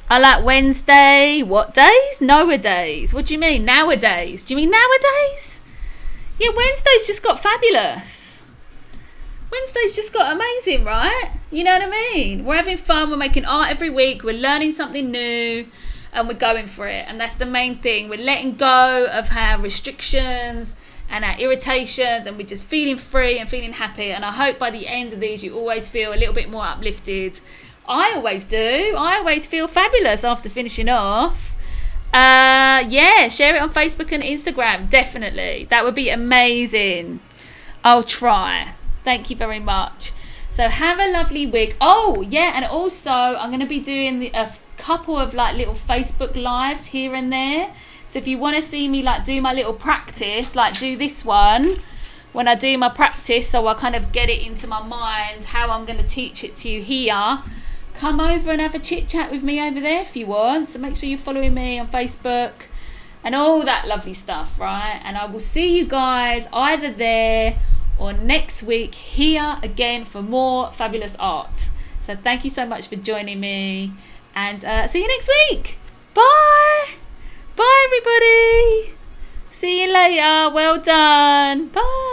Speaker 1: I like Wednesday. What days? Nowadays. What do you mean? Nowadays. Do you mean nowadays? Yeah, Wednesday's just got fabulous. Wednesday's just got amazing, right? You know what I mean? We're having fun. We're making art every week. We're learning something new and we're going for it. And that's the main thing. We're letting go of our restrictions and our irritations, and we're just feeling free and feeling happy. And I hope by the end of these you always feel a little bit more uplifted I always do. I always feel fabulous after finishing off. Yeah, share it on Facebook and Instagram. Definitely. That would be amazing. I'll try. Thank you very much. So have a lovely week. Oh, yeah, and also I'm going to be doing a couple of like little Facebook lives here and there. So if you want to see me like do my little practice, like do this one when I do my practice, so I kind of get it into my mind how I'm going to teach it to you here, come over and have a chit chat with me over there if you want. So make sure you're following me on Facebook and all that lovely stuff, right? And I will see you guys either there or next week here again for more fabulous art. So thank you so much for joining me, and see you next week. Bye. Bye, everybody. See you later. Well done. Bye.